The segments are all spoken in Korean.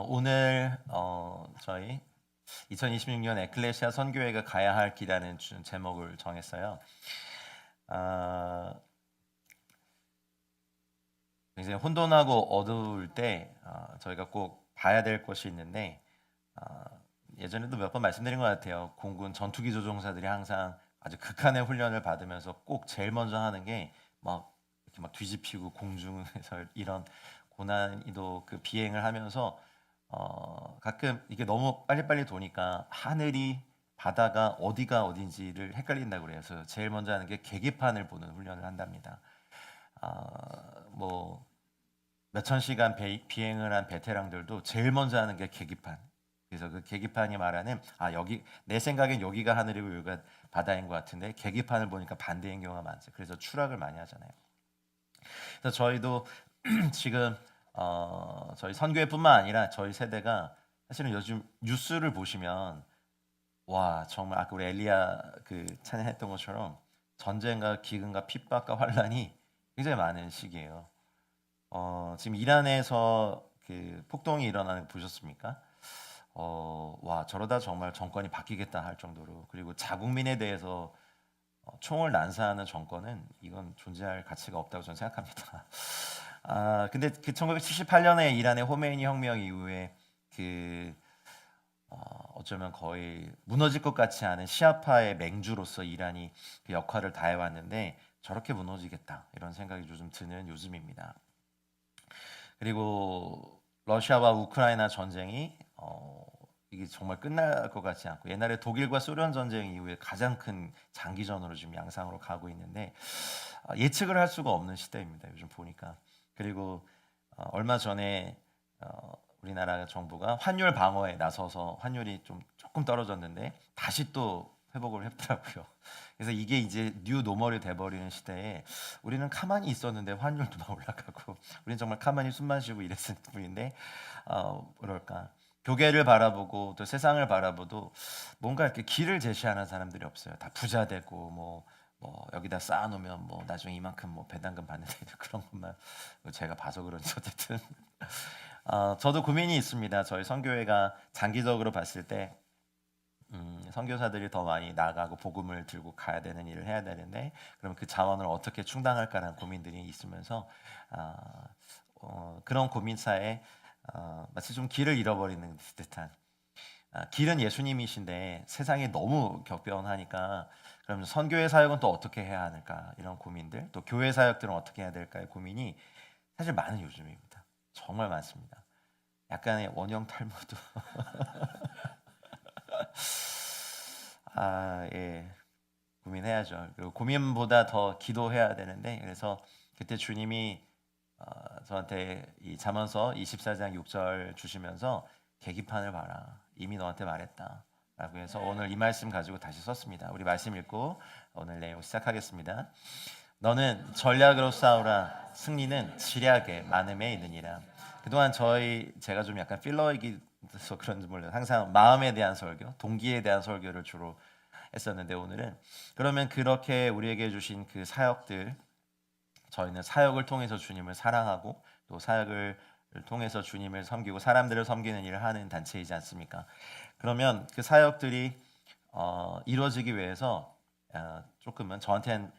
오늘 저희 2026년 에클레시아 선교회가 가야 할 길이라는 제목을 정했어요. 굉장히 혼돈하고 어두울 때 저희가 꼭 봐야 될 것이 있는데 예전에도 몇 번 말씀드린 것 같아요. 공군 전투기 조종사들이 항상 아주 극한의 훈련을 받으면서 꼭 제일 먼저 하는 게 막 이렇게 막 뒤집히고 공중에서 이런 고난이도 그 비행을 하면서 가끔 이게 너무 빨리빨리 도니까 하늘이 바다가 어디가 어딘지를 헷갈린다고 그래요. 그래서 제일 먼저 하는 게 계기판을 보는 훈련을 한답니다. 뭐 몇천 시간 비행을 한 베테랑들도 제일 먼저 하는 게 계기판. 그래서 그 계기판이 말하는 여기 내 생각엔 여기가 하늘이고 여기가 바다인 것 같은데 계기판을 보니까 반대인 경우가 많죠. 그래서 추락을 많이 하잖아요. 그래서 저희도 지금 저희 선교회뿐만 아니라 저희 세대가 사실은 요즘 뉴스를 보시면 와 정말 아까 우리 엘리야 그 찬양했던 것처럼 전쟁과 기근과 핍박과 환란이 굉장히 많은 시기예요. 지금 이란에서 그 폭동이 일어나는 거 보셨습니까? 와 저러다 정말 정권이 바뀌겠다 할 정도로, 그리고 자국민에 대해서 총을 난사하는 정권은 이건 존재할 가치가 없다고 저는 생각합니다. 근데 그 1978년에 이란의 호메이니 혁명 이후에 그 어쩌면 거의 무너질 것 같지 않은 시아파의 맹주로서 이란이 그 역할을 다해왔는데 저렇게 무너지겠다 이런 생각이 요즘 드는 요즘입니다. 그리고 러시아와 우크라이나 전쟁이 이게 정말 끝날 것 같지 않고, 옛날에 독일과 소련 전쟁 이후에 가장 큰 장기전으로 지금 양상으로 가고 있는데 예측을 할 수가 없는 시대입니다. 요즘 보니까. 그리고 얼마 전에 우리나라 정부가 환율 방어에 나서서 환율이 좀 조금 떨어졌는데 다시 또 회복을 했더라고요. 그래서 이게 이제 뉴 노멀이 돼버리는 시대에 우리는 가만히 있었는데 환율도 막 올라가고, 우리는 정말 가만히 숨만 쉬고 이랬을 뿐인데 뭐랄까 교계를 바라보고 또 세상을 바라보도 뭔가 이렇게 길을 제시하는 사람들이 없어요. 다 부자 되고 뭐 여기다 쌓아놓으면 뭐 나중에 이만큼 뭐 배당금 받는 데 그런 것만 제가 봐서 그런지 어쨌든 저도 고민이 있습니다. 저희 선교회가 장기적으로 봤을 때 선교사들이 더 많이 나가고 복음을 들고 가야 되는 일을 해야 되는데, 그럼 그 자원을 어떻게 충당할까라는 고민들이 있으면서 그런 고민사에 마치 좀 길을 잃어버리는 듯한, 길은 예수님이신데 세상이 너무 격변하니까 그럼 선교회 사역은 또 어떻게 해야 하는가, 이런 고민들, 또 교회 사역들은 어떻게 해야 될까의 고민이 사실 많은 요즘입니다. 정말 많습니다. 약간의 원형 탈모도 예, 고민해야죠. 그리고 고민보다 더 기도해야 되는데, 그래서 그때 주님이 저한테 이 잠언서 24장 6절 주시면서 계기판을 봐라. 이미 너한테 말했다. 라고 해서 오늘 이 말씀 가지고 다시 썼습니다. 우리 말씀 읽고 오늘 내용 시작하겠습니다. 너는 전략으로 싸우라. 승리는 지략에 많음에 있느니라. 그동안 제가 좀 약간 필러이기서 그런지 몰라요. 항상 마음에 대한 설교, 동기에 대한 설교를 주로 했었는데, 오늘은 그러면 그렇게 우리에게 주신 그 사역들, 저희는 사역을 통해서 주님을 사랑하고 또 사역을 통해서 주님을 섬기고 사람들을 섬기는 일을 하는 단체이지 않습니까? 그러면 그 사역들이 이루어지기 위해서 조금은 저한테는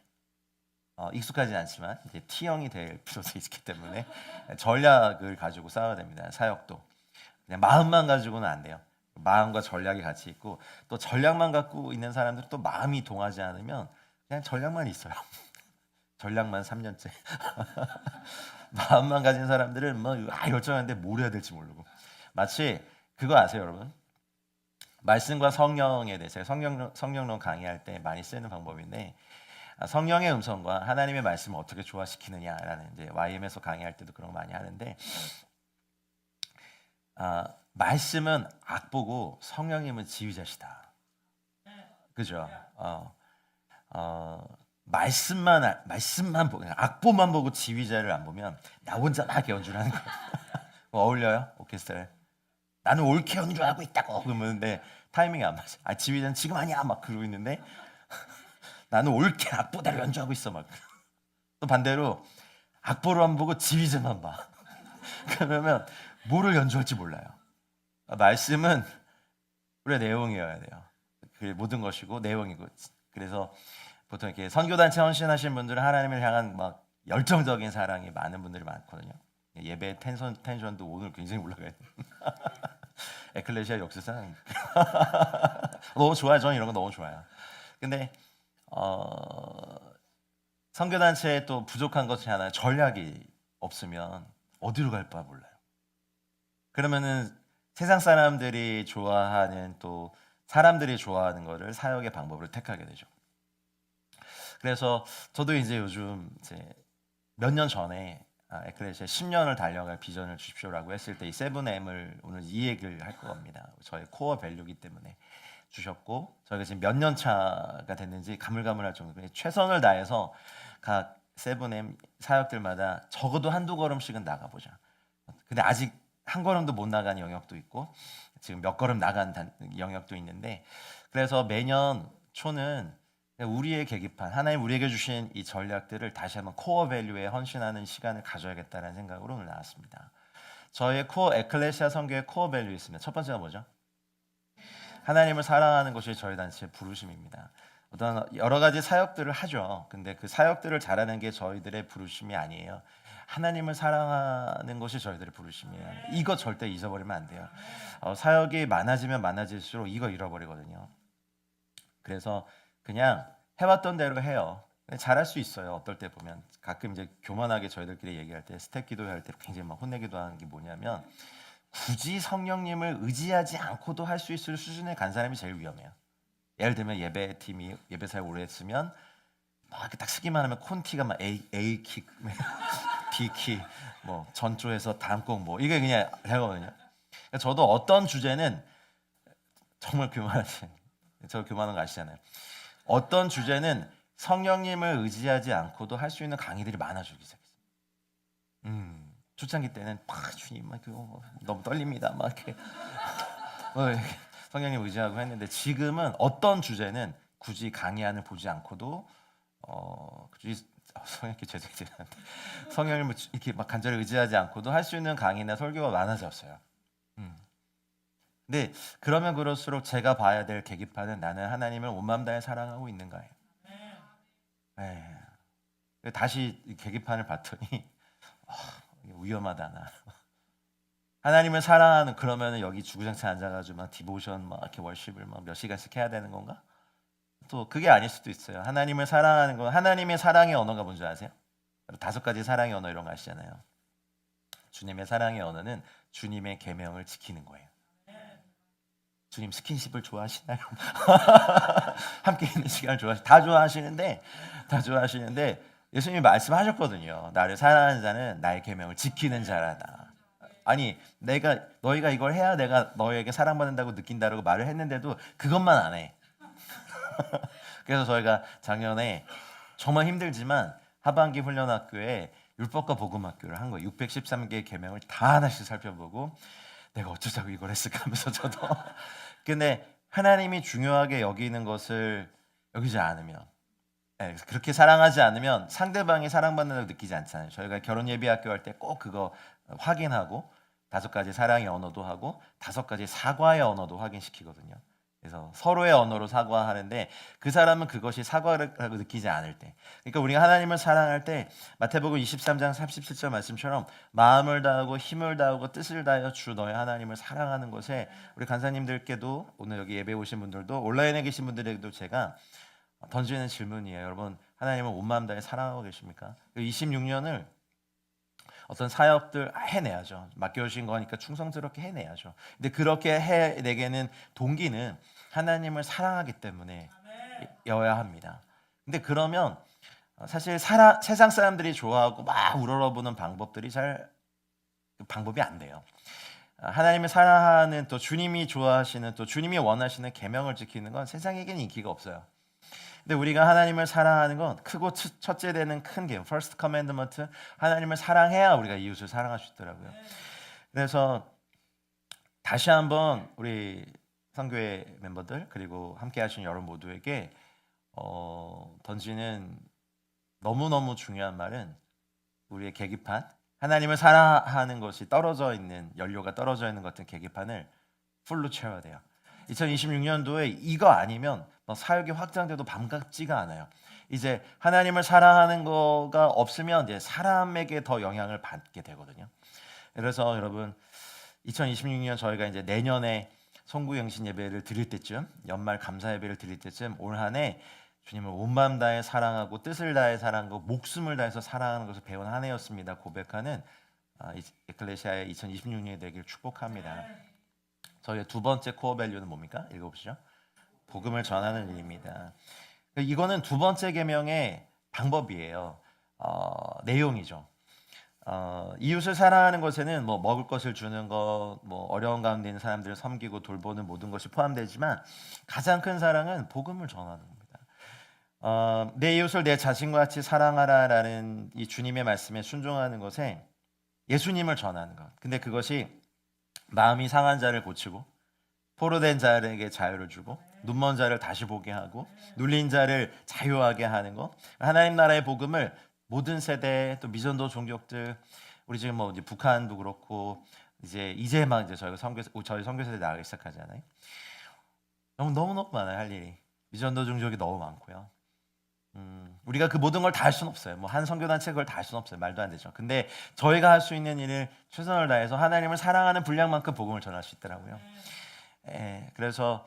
익숙하지 않지만 이제 T형이 될 필요도 있기 때문에 전략을 가지고 싸워야 됩니다. 사역도 그냥 마음만 가지고는 안 돼요. 마음과 전략이 같이 있고, 또 전략만 갖고 있는 사람들은 또 마음이 동하지 않으면 그냥 전략만 있어요. 전략만 3년째. 마음만 가진 사람들은 뭐 열정한데 뭘 해야 될지 모르고, 마치 그거 아세요, 여러분? 말씀과 성령에 대해서 성령론 강의할 때 많이 쓰는 방법인데, 성령의 음성과 하나님의 말씀을 어떻게 조화시키느냐라는, 이제 YM에서 강의할 때도 그런 거 많이 하는데, 말씀은 악보고 성령님은 지휘자시다. 그죠? 말씀만 보고 악보만 보고 지휘자를 안 보면 나 혼자 막 연주하는 거야. 어울려요? 오케스트라에 나는 옳게 연주하고 있다고 그러는데 타이밍이 안 맞아. 지휘자는 지금 아니야 막 그러고 있는데 나는 옳게 악보대로 연주하고 있어 막. 또 반대로 악보를 안 보고 지휘자만 봐. 그러면 뭐를 연주할지 몰라요. 말씀은 우리의 내용이어야 돼요. 그 모든 것이고 내용이고. 그래서 보통 이렇게 선교단체 헌신하신 분들은 하나님을 향한 막 열정적인 사랑이 많은 분들이 많거든요. 예배 텐션도 오늘 굉장히 올라가요. 에클레시아 역사상 너무 좋아요. 저는 이런 거 너무 좋아요. 근데 선교단체에 또 부족한 것이 하나, 전략이 없으면 어디로 갈 바 몰라요. 그러면은 세상 사람들이 좋아하는, 또 사람들이 좋아하는 거를 사역의 방법을 택하게 되죠. 그래서 저도 이제 요즘 이제 몇 년 전에 에클레시아 10년을 달려갈 비전을 주십시오라고 했을 때 이 7M을 오늘 이 얘기를 할 겁니다. 저의 코어 밸류이기 때문에 주셨고, 저희가 지금 몇 년 차가 됐는지 가물가물할 정도로 최선을 다해서 각 7M 사역들마다 적어도 한두 걸음씩은 나가보자. 근데 아직 한 걸음도 못 나간 영역도 있고 지금 몇 걸음 나간 영역도 있는데, 그래서 매년 초는 우리의 계기판, 하나님 우리에게 주신 이 전략들을 다시 한번 코어 밸류에 헌신하는 시간을 가져야겠다는 생각으로 오늘 나왔습니다. 저의 코어 에클레시아 선교의 코어 밸류 있습니다. 첫 번째가 뭐죠? 하나님을 사랑하는 것이 저희 단체의 부르심입니다. 어떤 여러 가지 사역들을 하죠. 근데 그 사역들을 잘하는 게 저희들의 부르심이 아니에요. 하나님을 사랑하는 것이 저희들의 부르심이에요. 이거 절대 잊어버리면 안 돼요. 사역이 많아지면 많아질수록 이거 잃어버리거든요. 그래서 그냥 해왔던 대로 해요. 잘할 수 있어요. 어떨 때 보면 가끔 이제 교만하게 저희들끼리 얘기할 때, 스택 기도할 때 굉장히 막 혼내기도 하는 게 뭐냐면, 굳이 성령님을 의지하지 않고도 할 수 있을 수준에 간 사람이 제일 위험해요. 예를 들면 예배팀이 예배 사역 오래 했으면 막 이렇게 딱 쓰기만 하면 콘티가 막 A 킥, B 킥, 뭐 전조에서 다음 곡 뭐 이게 그냥 되거든요. 그러니까 저도 어떤 주제는 정말 교만하지, 저 교만한 거 아시잖아요. 어떤 주제는 성령님을 의지하지 않고도 할 수 있는 강의들이 많아지기 시작했어요. 초창기 때는 막 주님 막 너무 떨립니다, 막 이렇게 성령님 의지하고 했는데, 지금은 어떤 주제는 굳이 강의안을 보지 않고도 굳이 성령님 죄송해요. 성령님을 이렇게 막 간절히 의지하지 않고도 할 수 있는 강의나 설교가 많아졌어요. 근데 그러면 그럴수록 제가 봐야 될 계기판은 나는 하나님을 온 마음 다해 사랑하고 있는가예요. 네. 다시 계기판을 봤더니 위험하다 나. 하나님을 사랑하는, 그러면은 여기 주구장창 앉아가지고 막 디보션 막 이렇게 월십을 막 몇 시간씩 해야 되는 건가? 또 그게 아닐 수도 있어요. 하나님을 사랑하는 건, 하나님의 사랑의 언어가 뭔지 아세요? 5가지 사랑의 언어 이런 거 아시잖아요. 주님의 사랑의 언어는 주님의 계명을 지키는 거예요. 주님 스킨십을 좋아하시나요? 함께 있는 시간을 다 좋아하시는데 예수님이 말씀하셨거든요. 나를 사랑하는 자는 나의 계명을 지키는 자라다. 아니, 너희가 이걸 해야 내가 너희에게 사랑받는다고 느낀다라고 말을 했는데도 그것만 안 해. 그래서 저희가 작년에 정말 힘들지만 하반기 훈련학교에 율법과 복음학교를 한 거예요. 613개의 계명을 다 하나씩 살펴보고 내가 어쩌자고 이걸 했을까 하면서 저도 근데 하나님이 중요하게 여기는 것을 여기지 않으면, 그렇게 사랑하지 않으면 상대방이 사랑받는다고 느끼지 않잖아요. 저희가 결혼 예비학교 할 때 꼭 그거 확인하고 5가지 사랑의 언어도 하고 5가지 사과의 언어도 확인시키거든요. 그래서 서로의 언어로 사과하는데 그 사람은 그것이 사과라고 느끼지 않을 때, 그러니까 우리가 하나님을 사랑할 때 마태복음 23장 37절 말씀처럼 마음을 다하고 힘을 다하고 뜻을 다하여 주 너의 하나님을 사랑하는 것에, 우리 간사님들께도 오늘 여기 예배 오신 분들도 온라인에 계신 분들에게도 제가 던지는 질문이에요. 여러분, 하나님을 온 마음 다해 사랑하고 계십니까? 26년을 어떤 사역들 해내야죠. 맡겨주신 거니까 충성스럽게 해내야죠. 근데 그렇게 해내게는 동기는 하나님을 사랑하기 때문에 여야 합니다. 근데 그러면 사실 세상 사람들이 좋아하고 막 우러러보는 방법들이 잘 방법이 안 돼요. 하나님을 사랑하는, 또 주님이 좋아하시는, 또 주님이 원하시는 계명을 지키는 건 세상에게는 인기가 없어요. 근데 우리가 하나님을 사랑하는 건 크고 첫째 되는 큰 계명, first commandment, 하나님을 사랑해야 우리가 이웃을 사랑할 수 있더라고요. 그래서 다시 한번 우리 선교회 멤버들 그리고 함께 하신 여러분 모두에게 던지는 너무너무 중요한 말은, 우리의 계기판, 하나님을 사랑하는 것이 떨어져 있는, 연료가 떨어져 있는 것 같은 계기판을 풀로 채워야 돼요. 2026년도에 이거 아니면 사역이 확장돼도 반갑지가 않아요. 이제 하나님을 사랑하는 거가 없으면 이제 사람에게 더 영향을 받게 되거든요. 그래서 여러분 2026년 저희가 이제 내년에 송구영신 예배를 드릴 때쯤, 연말 감사 예배를 드릴 때쯤 올 한 해 주님을 온 마음 다해 사랑하고 뜻을 다해 사랑하고 목숨을 다해서 사랑하는 것을 배운 한 해였습니다. 고백하는 에클레시아의 2026년이 되길 축복합니다. 저희의 두 번째 코어 밸류는 뭡니까? 읽어보시죠. 복음을 전하는 일입니다. 이거는 두 번째 계명의 방법이에요. 내용이죠. 이웃을 사랑하는 것에는 뭐 먹을 것을 주는 것, 뭐 어려운 가운데 있는 사람들을 섬기고 돌보는 모든 것이 포함되지만 가장 큰 사랑은 복음을 전하는 겁니다. 내 이웃을 내 자신과 같이 사랑하라라는 이 주님의 말씀에 순종하는 것에 예수님을 전하는 것. 근데 그것이 마음이 상한 자를 고치고 포로된 자에게 자유를 주고 눈먼 자를 다시 보게 하고 눌린 자를 자유하게 하는 것. 하나님 나라의 복음을 모든 세대 또 미전도 종족들 우리 지금 뭐 이제 북한도 그렇고 이제 막 이제 저희 선교 세대 나가기 시작하잖아요. 너무 많아요 할 일이. 미전도 종족이 너무 많고요. 우리가 그 모든 걸 다 할 수는 없어요. 뭐 한 선교단체 그걸 다 할 수는 없어요. 말도 안 되죠. 근데 저희가 할 수 있는 일을 최선을 다해서 하나님을 사랑하는 분량만큼 복음을 전할 수 있더라고요. 그래서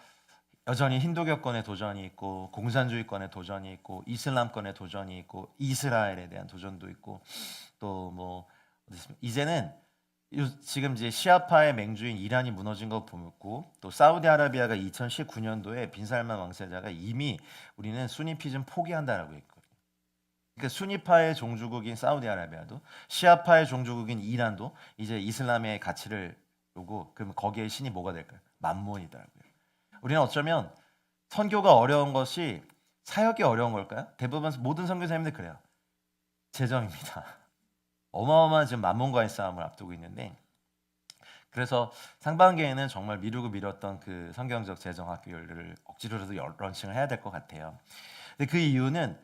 여전히 힌두교권의 도전이 있고 공산주의권의 도전이 있고 이슬람권의 도전이 있고 이스라엘에 대한 도전도 있고 또 뭐 이제는 지금 이제 시아파의 맹주인 이란이 무너진 거 보고 또 사우디아라비아가 2019년도에 빈살만 왕세자가 이미 우리는 수니피즘 포기한다라고 했거든요. 그러니까 수니파의 종주국인 사우디아라비아도 시아파의 종주국인 이란도 이제 이슬람의 가치를 요구 그러면 거기에 신이 뭐가 될까요? 만몬이더라고요. 우리는 어쩌면 선교가 어려운 것이 사역이 어려운 걸까요? 대부분 모든 선교사님들 그래요. 재정입니다. 어마어마한 지금 만몬과의 싸움을 앞두고 있는데 그래서 상반기에는 정말 미루고 미뤘던 그 성경적 재정 학교를 억지로라도 런칭을 해야 될 것 같아요. 근데 그 이유는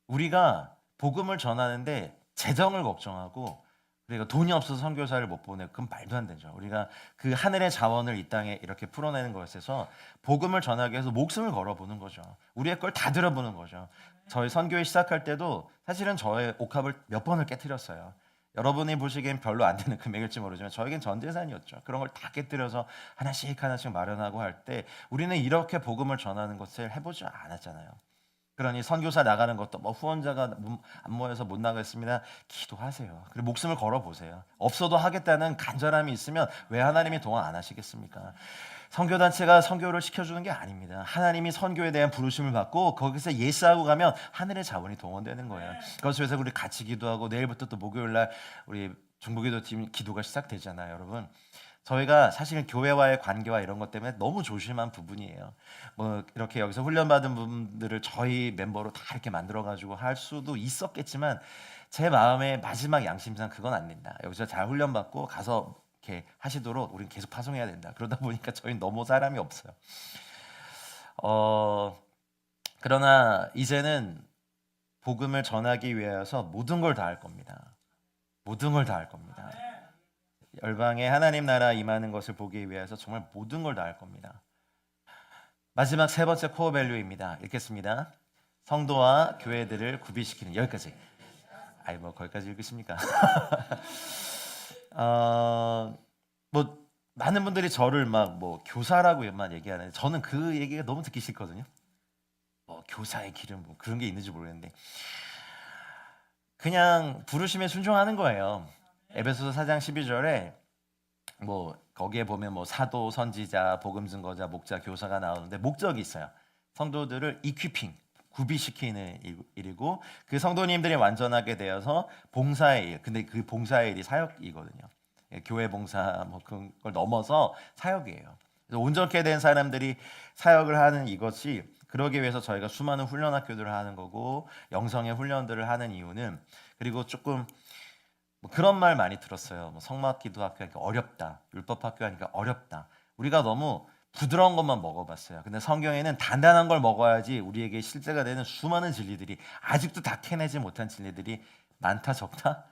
우리가 복음을 전하는데 재정을 걱정하고 그리고 돈이 없어서 선교사를 못 보내 그건 말도 안 되죠. 우리가 그 하늘의 자원을 이 땅에 이렇게 풀어내는 것에서 복음을 전하기 위해서 목숨을 걸어보는 거죠. 우리의 걸 다 들어보는 거죠. 저희 선교회 시작할 때도 사실은 저의 옥합을 몇 번을 깨트렸어요. 여러분이 보시기엔 별로 안 되는 금액일지 모르지만 저에겐 전 재산이었죠. 그런 걸 다 깨뜨려서 하나씩 마련하고 할 때 우리는 이렇게 복음을 전하는 것을 해보지 않았잖아요. 그러니 선교사 나가는 것도 뭐 후원자가 안 모여서 못 나가겠습니다. 기도하세요. 그리고 목숨을 걸어보세요. 없어도 하겠다는 간절함이 있으면 왜 하나님이 동원 안 하시겠습니까? 선교단체가 선교를 시켜주는 게 아닙니다. 하나님이 선교에 대한 부르심을 받고 거기서 예스하고 가면 하늘의 자원이 동원되는 거예요. 그것을 위해서 우리 같이 기도하고 내일부터 또 목요일날 우리 중부기도팀 기도가 시작되잖아요. 여러분 저희가 사실 교회와의 관계와 이런 것 때문에 너무 조심한 부분이에요. 뭐 이렇게 여기서 훈련받은 분들을 저희 멤버로 다 이렇게 만들어가지고 할 수도 있었겠지만 제 마음의 마지막 양심상 그건 안 된다. 여기서 잘 훈련받고 가서 이렇게 하시도록 우리는 계속 파송해야 된다. 그러다 보니까 저희는 너무 사람이 없어요. 그러나 이제는 복음을 전하기 위해서 모든 걸 다 할 겁니다. 모든 걸 다 할 겁니다. 열방에 하나님 나라 임하는 것을 보기 위해서 정말 모든 걸 다 할 겁니다. 마지막 세 번째 코어 밸류입니다. 읽겠습니다. 성도와 교회들을 구비시키는 여기까지. 아이 뭐 거기까지 읽으십니까? 뭐 많은 분들이 저를 막 뭐 교사라고만 얘기하는데 저는 그 얘기가 너무 듣기 싫거든요. 뭐 교사의 기름 뭐 그런 게 있는지 모르겠는데 그냥 부르심에 순종하는 거예요. 에베소서 4장 12절에 뭐 거기에 보면 뭐 사도, 선지자, 복음 증거자, 목자, 교사가 나오는데 목적이 있어요. 성도들을 이퀴핑, 구비시키는 일이고 그 성도님들이 완전하게 되어서 봉사의 일. 근데 그 봉사의 일이 사역이거든요. 교회 봉사 뭐 그걸 넘어서 사역이에요. 그래서 온전케 된 사람들이 사역을 하는 이것이 그러기 위해서 저희가 수많은 훈련 학교들을 하는 거고 영성의 훈련들을 하는 이유는 그리고 조금 뭐 그런 말 많이 들었어요. 뭐 성막기도학교 하니까 어렵다. 율법학교 하니까 어렵다. 우리가 너무 부드러운 것만 먹어봤어요. 근데 성경에는 단단한 걸 먹어야지 우리에게 실제가 되는 수많은 진리들이 아직도 다 캐내지 못한 진리들이 많다 적다?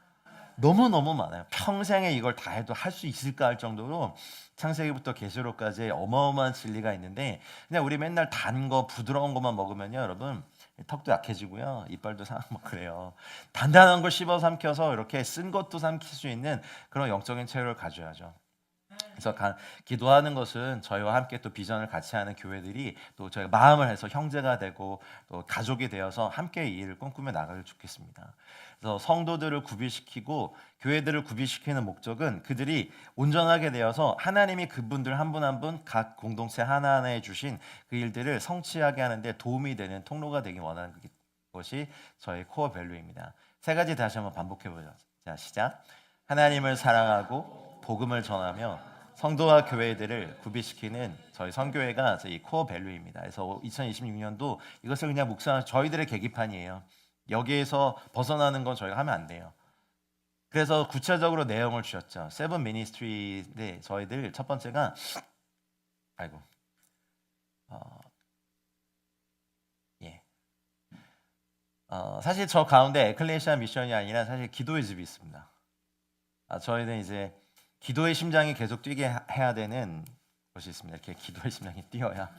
너무너무 많아요. 평생에 이걸 다 해도 할 수 있을까 할 정도로 창세기부터 계시록까지 어마어마한 진리가 있는데, 그냥 우리 맨날 단 거 부드러운 것만 먹으면요 여러분, 턱도 약해지고요 이빨도 상하고 막 그래요. 단단한 걸 씹어 삼켜서 이렇게 쓴 것도 삼킬 수 있는 그런 영적인 체력을 가져야죠. 그래서 기도하는 것은 저희와 함께 또 비전을 같이 하는 교회들이 또 저희가 마음을 해서 형제가 되고 또 가족이 되어서 함께 이 일을 꿈꾸며 나가길 좋겠습니다. 그래서 성도들을 구비시키고 교회들을 구비시키는 목적은 그들이 온전하게 되어서 하나님이 그분들 한 분 한 분 각 공동체 하나하나에 주신 그 일들을 성취하게 하는데 도움이 되는 통로가 되기 원하는 것이 저희 코어 밸류입니다. 세 가지 다시 한번 반복해 보죠. 자, 시작. 하나님을 사랑하고 복음을 전하며 성도와 교회들을 구비시키는 저희 선교회가 저희 코어 밸류입니다. 그래서 2026년도 이것을 그냥 묵상, 저희들의 계기판이에요. 여기에서 벗어나는 건 저희가 하면 안 돼요. 그래서 구체적으로 내용을 주셨죠. 세븐 미니스트리인데 저희들 첫 번째가 아이고 예. 사실 저 가운데 에클레시아 미션이 아니라 사실 기도의 집이 있습니다. 저희는 이제 기도의 심장이 계속 뛰게 해야 되는 것이 있습니다. 이렇게 기도의 심장이 뛰어야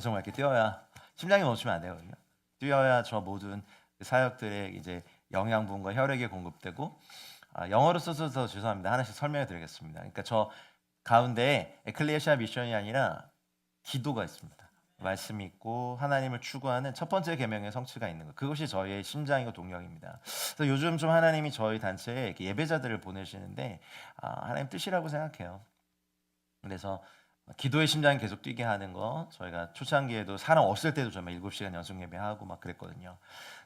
정말 이렇게 뛰어야 심장이 멈추면 안 되거든요. 뛰어야 저 모든 사역들의 이제 영양분과 혈액이 공급되고, 영어로 써서 더 죄송합니다. 하나씩 설명해 드리겠습니다. 그러니까 저 가운데 에클레시아 미션이 아니라 기도가 있습니다. 말씀이 있고 하나님을 추구하는 첫 번째 계명의 성취가 있는 것, 그것이 저희의 심장이고 동력입니다. 그래서 요즘 좀 하나님이 저희 단체에 이렇게 예배자들을 보내시는데 하나님 뜻이라고 생각해요. 그래서 기도의 심장이 계속 뛰게 하는 거, 저희가 초창기에도 사람 없을 때도 정말 7시간 연속 예배하고 막 그랬거든요.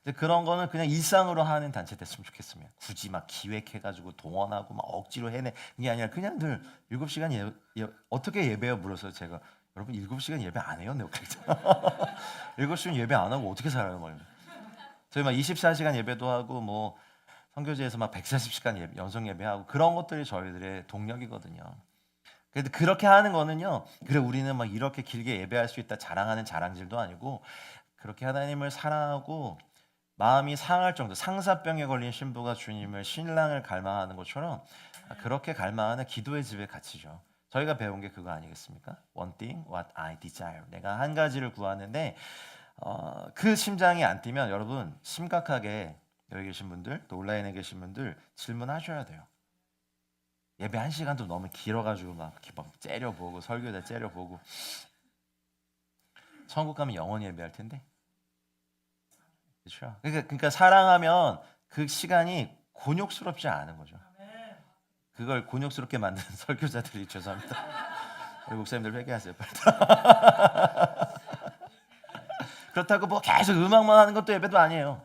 근데 그런 거는 그냥 일상으로 하는 단체 됐으면 좋겠으면, 굳이 막 기획해가지고 동원하고 막 억지로 해내 그게 아니라 그냥 늘 7시간 어떻게 예배요 물어서 제가 여러분 7시간 예배 안 해요? 내가 그랬잖아. 7시간 예배 안 하고 어떻게 살아요? 뭐. 저희 막 24시간 예배도 하고 뭐 선교지에서 막 140시간 연속 예배하고 그런 것들이 저희들의 동력이거든요. 그런데 그렇게 하는 거는요, 그래 우리는 막 이렇게 길게 예배할 수 있다 자랑하는 자랑질도 아니고, 그렇게 하나님을 사랑하고 마음이 상할 정도, 상사병에 걸린 신부가 주님을 신랑을 갈망하는 것처럼 그렇게 갈망하는 기도의 집의 가치죠. 저희가 배운 게 그거 아니겠습니까? One thing, what I desire. 내가 한 가지를 구하는데 그 심장이 안 뛰면 여러분 심각하게 여기 계신 분들 또 온라인에 계신 분들 질문하셔야 돼요. 예배 1시간도 너무 길어가지고 막 이렇게 막 째려보고 설교자 째려보고, 천국 가면 영원히 예배할 텐데. 그렇죠? 그러니까 사랑하면 그 시간이 곤욕스럽지 않은 거죠. 그걸 곤욕스럽게 만드는 설교자들이 죄송합니다. 우리 목사님들 회개하세요. 그렇다고 뭐 계속 음악만 하는 것도 예배도 아니에요.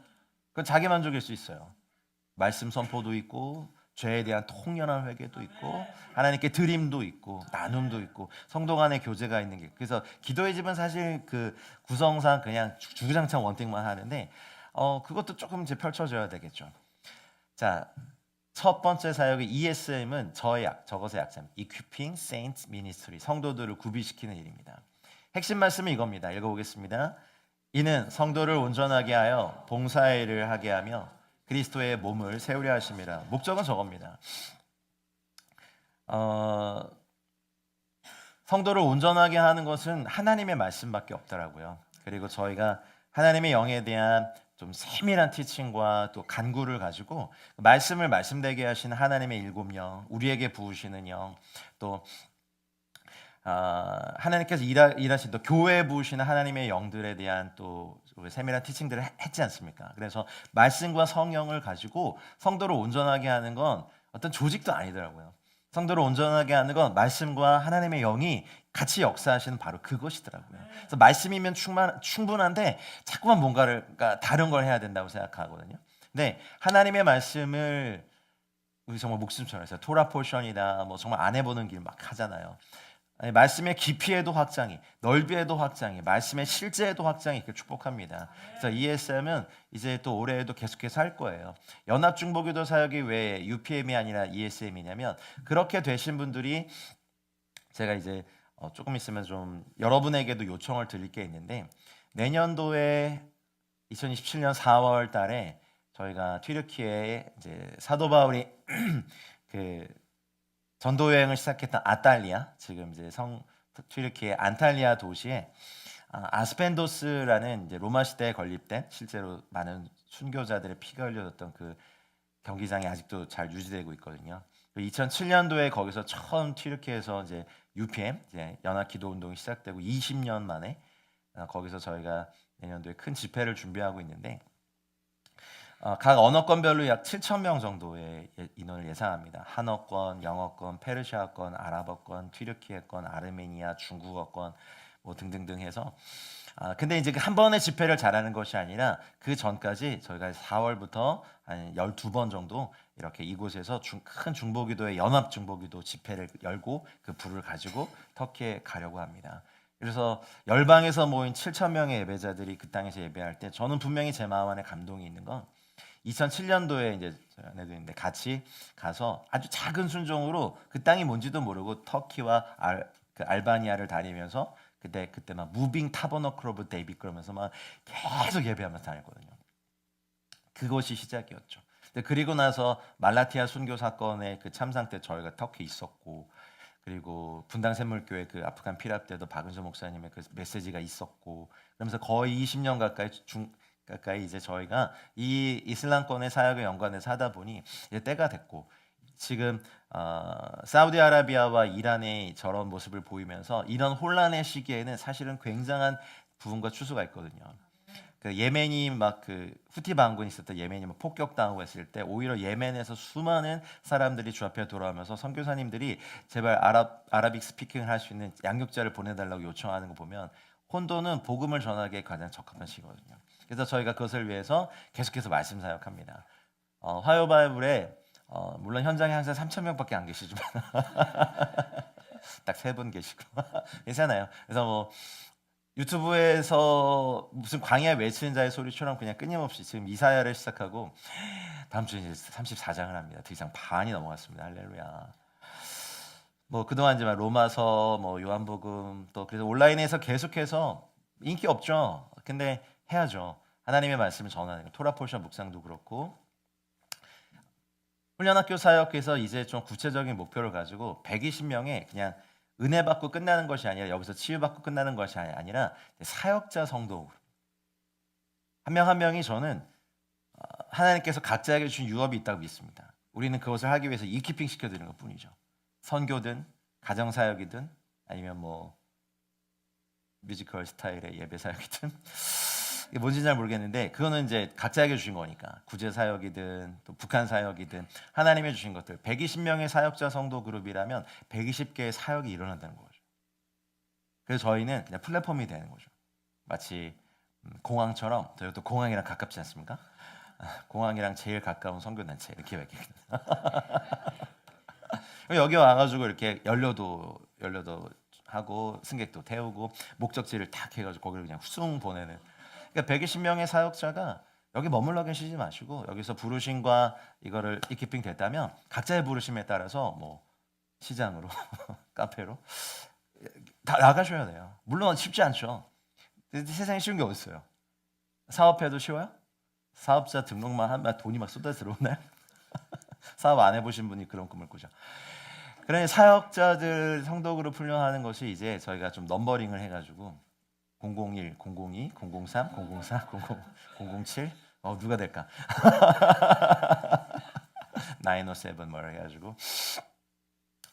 그건 자기 만족일 수 있어요. 말씀 선포도 있고 죄에 대한 통연한 회개도 있고 하나님께 드림도 있고 나눔도 있고 성도 간의 교제가 있는 게, 그래서 기도의 집은 사실 그 구성상 그냥 주구장창 원띵만 하는데 그것도 조금 이제 펼쳐져야 되겠죠. 자, 첫 번째 사역의 ESM은 저것의 약자입니다. Equipping Saints Ministry, 성도들을 구비시키는 일입니다. 핵심 말씀은 이겁니다. 읽어보겠습니다. 이는 성도를 온전하게 하여 봉사의 일을 하게 하며 그리스도의 몸을 세우려 하심이라. 목적은 저겁니다. 성도를 온전하게 하는 것은 하나님의 말씀밖에 없더라고요. 그리고 저희가 하나님의 영에 대한 좀 세밀한 티칭과 또 간구를 가지고 말씀을 말씀되게 하시는 하나님의 7영, 우리에게 부으시는 영, 또 하나님께서 일하신 또 교회에 부으시는 하나님의 영들에 대한 또 세밀한 티칭들을 했지 않습니까? 그래서 말씀과 성령을 가지고 성도를 온전하게 하는 건 어떤 조직도 아니더라고요. 성도를 온전하게 하는 건 말씀과 하나님의 영이 같이 역사하시는 바로 그것이더라고요. 그래서 말씀이면 충분한데 자꾸만 뭔가를 다른 걸 해야 된다고 생각하거든요. 근데 하나님의 말씀을 우리 정말 목숨처럼 해서 토라 포션이다 뭐 정말 안 해보는 길 막 하잖아요. 아니, 말씀의 깊이에도 확장이, 넓이에도 확장이, 말씀의 실제에도 확장이 이렇게 축복합니다. 그래서 ESM은 이제 또 올해에도 계속해서 할 거예요. 연합중보기도 사역이 왜 UPM이 아니라 ESM이냐면, 그렇게 되신 분들이 제가 이제 조금 있으면 좀 여러분에게도 요청을 드릴 게 있는데, 내년도에 2027년 4월 달에 저희가 튀르키예에 이제 사도 바울이 그 전도 여행을 시작했던 아탈리아, 지금 이제 튀르키예 안탈리아 도시에 아스펜도스라는 이제 로마 시대에 건립된 실제로 많은 순교자들의 피가 흘려졌던 그 경기장이 아직도 잘 유지되고 있거든요. 2007년도에 거기서 처음 튀르키예에서 이제 UPM 이제 연합 기도 운동이 시작되고 20년 만에 거기서 저희가 내년도에 큰 집회를 준비하고 있는데 각 언어권별로 약 7천 명 정도의 인원을 예상합니다. 한어권, 영어권, 페르시아권, 아랍어권, 튀르키예권, 아르메니아, 중국어권 뭐 등등등 해서 근데 이제 한 번의 집회를 잘하는 것이 아니라 그 전까지 저희가 4월부터 한 12번 정도 이렇게 이곳에서 큰 중보기도의 연합 중보기도 집회를 열고 그 불을 가지고 터키에 가려고 합니다. 그래서 열방에서 모인 7천 명의 예배자들이 그 땅에서 예배할 때 저는 분명히 제 마음 안에 감동이 있는 건 2007년도에 이제 전에도 있는데 같이 가서 아주 작은 순종으로 그 땅이 뭔지도 모르고 터키와 알바니아를 다니면서 그때 막 무빙 타버너클 오브 데이빗 그러면서 막 계속 예배하면서 다녔거든요. 그것이 시작이었죠. 그리고 나서 말라티아 순교 사건의 그 참상 때 저희가 터키에 있었고 그리고 분당 샘물교회 그 아프간 피랍 때도 박은서 목사님의 그 메시지가 있었고 그러면서 거의 20년 가까이 이제 저희가 이 이슬람권의 사역에 연관해서 하다 보니 이제 때가 됐고 지금 사우디아라비아와 이란의 저런 모습을 보이면서 이런 혼란의 시기에는 사실은 굉장한 부분과 추수가 있거든요. 그 예멘이 막 그 후티 반군이 있었던 예멘이 막 폭격당하고 했을 때 오히려 예멘에서 수많은 사람들이 주 앞에 돌아오면서 선교사님들이 제발 아라빅 스피킹을 할 수 있는 양육자를 보내달라고 요청하는 거 보면 혼도는 복음을 전하기에 가장 적합한 시거든요. 그래서 저희가 그것을 위해서 계속해서 말씀 사역합니다. 화요 바이블에 물론 현장에 항상 3천 명밖에 안 계시지만 딱 3분 계시고 괜찮아요. 그래서 뭐 유튜브에서 무슨 광야 외치는 자의 소리처럼 그냥 끊임없이 지금 이사야를 시작하고 다음 주에 이제 34장을 합니다. 더 이상 반이 넘어갔습니다. 할렐루야. 뭐 그동안 이제 로마서, 뭐 요한복음 또 그래서 온라인에서 계속해서 인기 없죠. 근데 해야죠. 하나님의 말씀을 전하는 거. 토라 포션 묵상도 그렇고 훈련학교 사역에서 이제 좀 구체적인 목표를 가지고 120명의 그냥 은혜 받고 끝나는 것이 아니라 여기서 치유받고 끝나는 것이 아니라 사역자 성도 한 명 한 명이 저는 하나님께서 각자에게 주신 유업이 있다고 믿습니다. 우리는 그것을 하기 위해서 이키핑 시켜드리는 것뿐이죠. 선교든 가정사역이든 아니면 뭐 뮤지컬 스타일의 예배 사역이든 이게 뭔지는 잘 모르겠는데 그거는 이제 각자에게 주신 거니까 구제 사역이든 또 북한 사역이든 하나님이 주신 것들 120명의 사역자 성도 그룹이라면 120개의 사역이 일어난다는 거죠. 그래서 저희는 그냥 플랫폼이 되는 거죠. 마치 공항처럼 저희가 또 공항이랑 가깝지 않습니까? 공항이랑 제일 가까운 선교단체 이렇게 얘기해요. 여기 와가지고 이렇게 연료도 하고 승객도 태우고 목적지를 딱 해가지고 거기를 그냥 후숭 보내는. 그러니까 120명의 사역자가 여기 머물러 계시지 마시고 여기서 부르심과 이거를 이키핑 됐다면 각자의 부르심에 따라서 뭐 시장으로 카페로 다 나가셔야 돼요. 물론 쉽지 않죠. 세상에 쉬운 게 어딨어요. 사업해도 쉬워요? 사업자 등록만 하면 돈이 막 쏟아 들어오나요? 사업 안 해보신 분이 그런 꿈을 꾸죠. 그러니 사역자들 성도그룹 훈련하는 것이 이제 저희가 좀 넘버링을 해가지고 001, 002, 003, 004, 00, 007 누가 될까? 907 뭐라 해가지고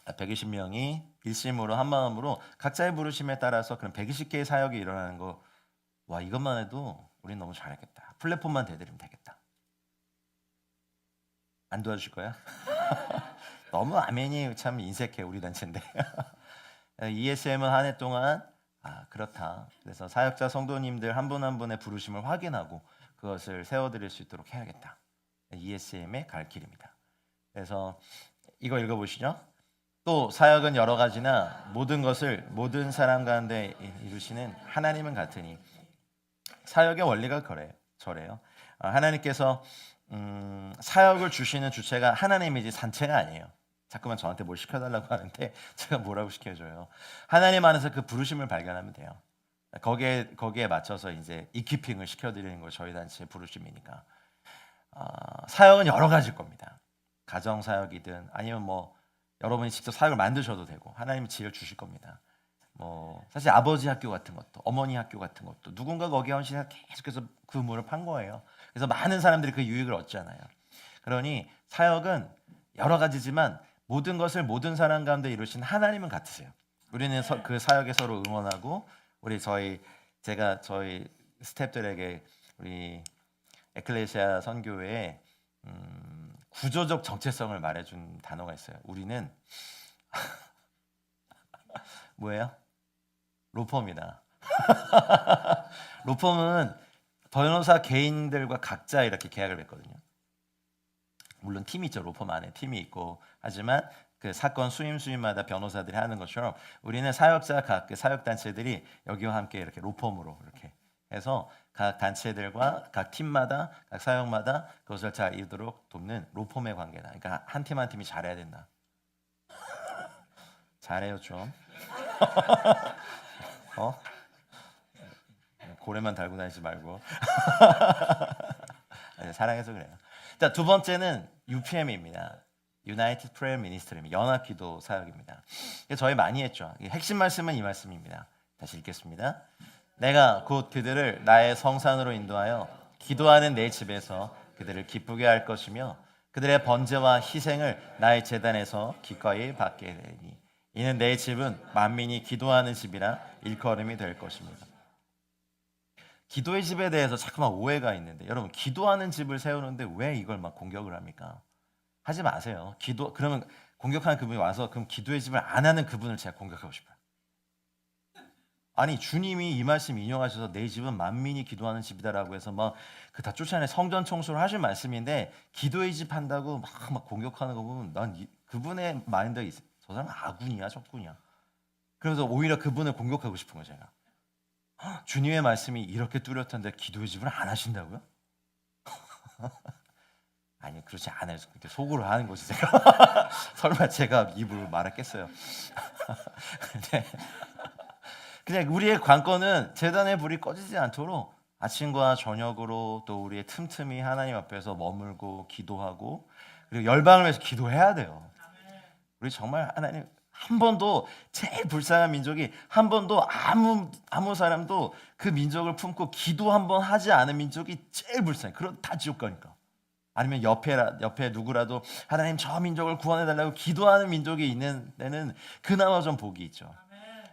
120명이 일심으로 한 마음으로 각자의 부르심에 따라서 그런 120개의 사역이 일어나는 거 와 이것만 해도 우린 너무 잘했겠다. 플랫폼만 대드리면 되겠다. 안 도와줄 거야? 너무 아멘이 참 인색해 우리 단체인데. ESM은 한 해 동안 그렇다. 그래서 사역자 성도님들 한 분 한 분의 부르심을 확인하고 그것을 세워드릴 수 있도록 해야겠다. ESM의 갈 길입니다. 그래서 이거 읽어보시죠. 또 사역은 여러 가지나 모든 것을 모든 사람 가운데 이루시는 하나님은 같으니 사역의 원리가 저래요. 하나님께서 사역을 주시는 주체가 하나님이지 단체가 아니에요. 자꾸만 저한테 뭘 시켜달라고 하는데 제가 뭐라고 시켜줘요. 하나님 안에서 그 부르심을 발견하면 돼요. 거기에 맞춰서 이제 이키핑을 시켜드리는 거 저희 단체의 부르심이니까. 사역은 여러 가지일 겁니다. 가정 사역이든 아니면 뭐 여러분이 직접 사역을 만드셔도 되고 하나님이 지혜를 주실 겁니다. 뭐 사실 아버지 학교 같은 것도 어머니 학교 같은 것도 누군가가 거기에 헌신해서 계속해서 그 물을 판 거예요. 그래서 많은 사람들이 그 유익을 얻잖아요. 그러니 사역은 여러 가지지만 모든 것을 모든 사람 가운데 이루신 하나님은 같으세요. 우리는 그 사역에 서로 응원하고 제가 저희 스태프들에게 우리 에클레시아 선교회에 구조적 정체성을 말해준 단어가 있어요. 우리는 뭐예요? 로펌이다. 로펌은 변호사 개인들과 각자 이렇게 계약을 맺거든요. 물론 팀이 있죠. 로펌 안에 팀이 있고 하지만 그 사건 수임마다 변호사들이 하는 것처럼 우리는 사역자 각 그 사역 단체들이 여기와 함께 이렇게 로펌으로 이렇게 해서 각 단체들과 각 팀마다 각 사역마다 그것을 잘 이루도록 돕는 로펌의 관계다. 그러니까 한 팀 한 팀이 잘해야 된다. 잘해요 좀. 고래만 달고 다니지 말고. 사랑해서 그래요. 자, 두 번째는 UPM입니다. United Prayer Ministry입니다. 연합기도 사역입니다. 저희 많이 했죠. 핵심 말씀은 이 말씀입니다. 다시 읽겠습니다. 내가 곧 그들을 나의 성산으로 인도하여 기도하는 내 집에서 그들을 기쁘게 할 것이며 그들의 번제와 희생을 나의 제단에서 기꺼이 받게 되니 이는 내 집은 만민이 기도하는 집이라 일컬음이 될 것입니다. 기도의 집에 대해서 자꾸만 오해가 있는데 여러분 기도하는 집을 세우는데 왜 이걸 막 공격을 합니까? 하지 마세요. 그러면 공격하는 그분이 와서 그럼 기도의 집을 안 하는 그분을 제가 공격하고 싶어요. 아니 주님이 이 말씀 인용하셔서 내 집은 만민이 기도하는 집이다라고 해서 막 그 다 쫓아내 성전 청소를 하신 말씀인데 기도의 집 한다고 막 공격하는 거 보면 난 그분의 마인드가 있어. 저 사람은 아군이야 적군이야. 그래서 오히려 그분을 공격하고 싶은 거예요 제가. 주님의 말씀이 이렇게 뚜렷한데 기도의 집을 안 하신다고요? 아니 그렇지 않아요. 속으로 하는 거지 제가. 설마 제가 입으로 말했겠어요. 그냥 우리의 관건은 제단의 불이 꺼지지 않도록 아침과 저녁으로 또 우리의 틈틈이 하나님 앞에서 머물고 기도하고 그리고 열방을 위해서 기도해야 돼요. 우리 정말 하나님 한 번도 제일 불쌍한 민족이 한 번도 아무 사람도 그 민족을 품고 기도 한 번 하지 않은 민족이 제일 불쌍해. 그럼 다 지옥 가니까. 아니면 옆에 누구라도 하나님 저 민족을 구원해 달라고 기도하는 민족이 있는 데는 그나마 좀 복이 있죠.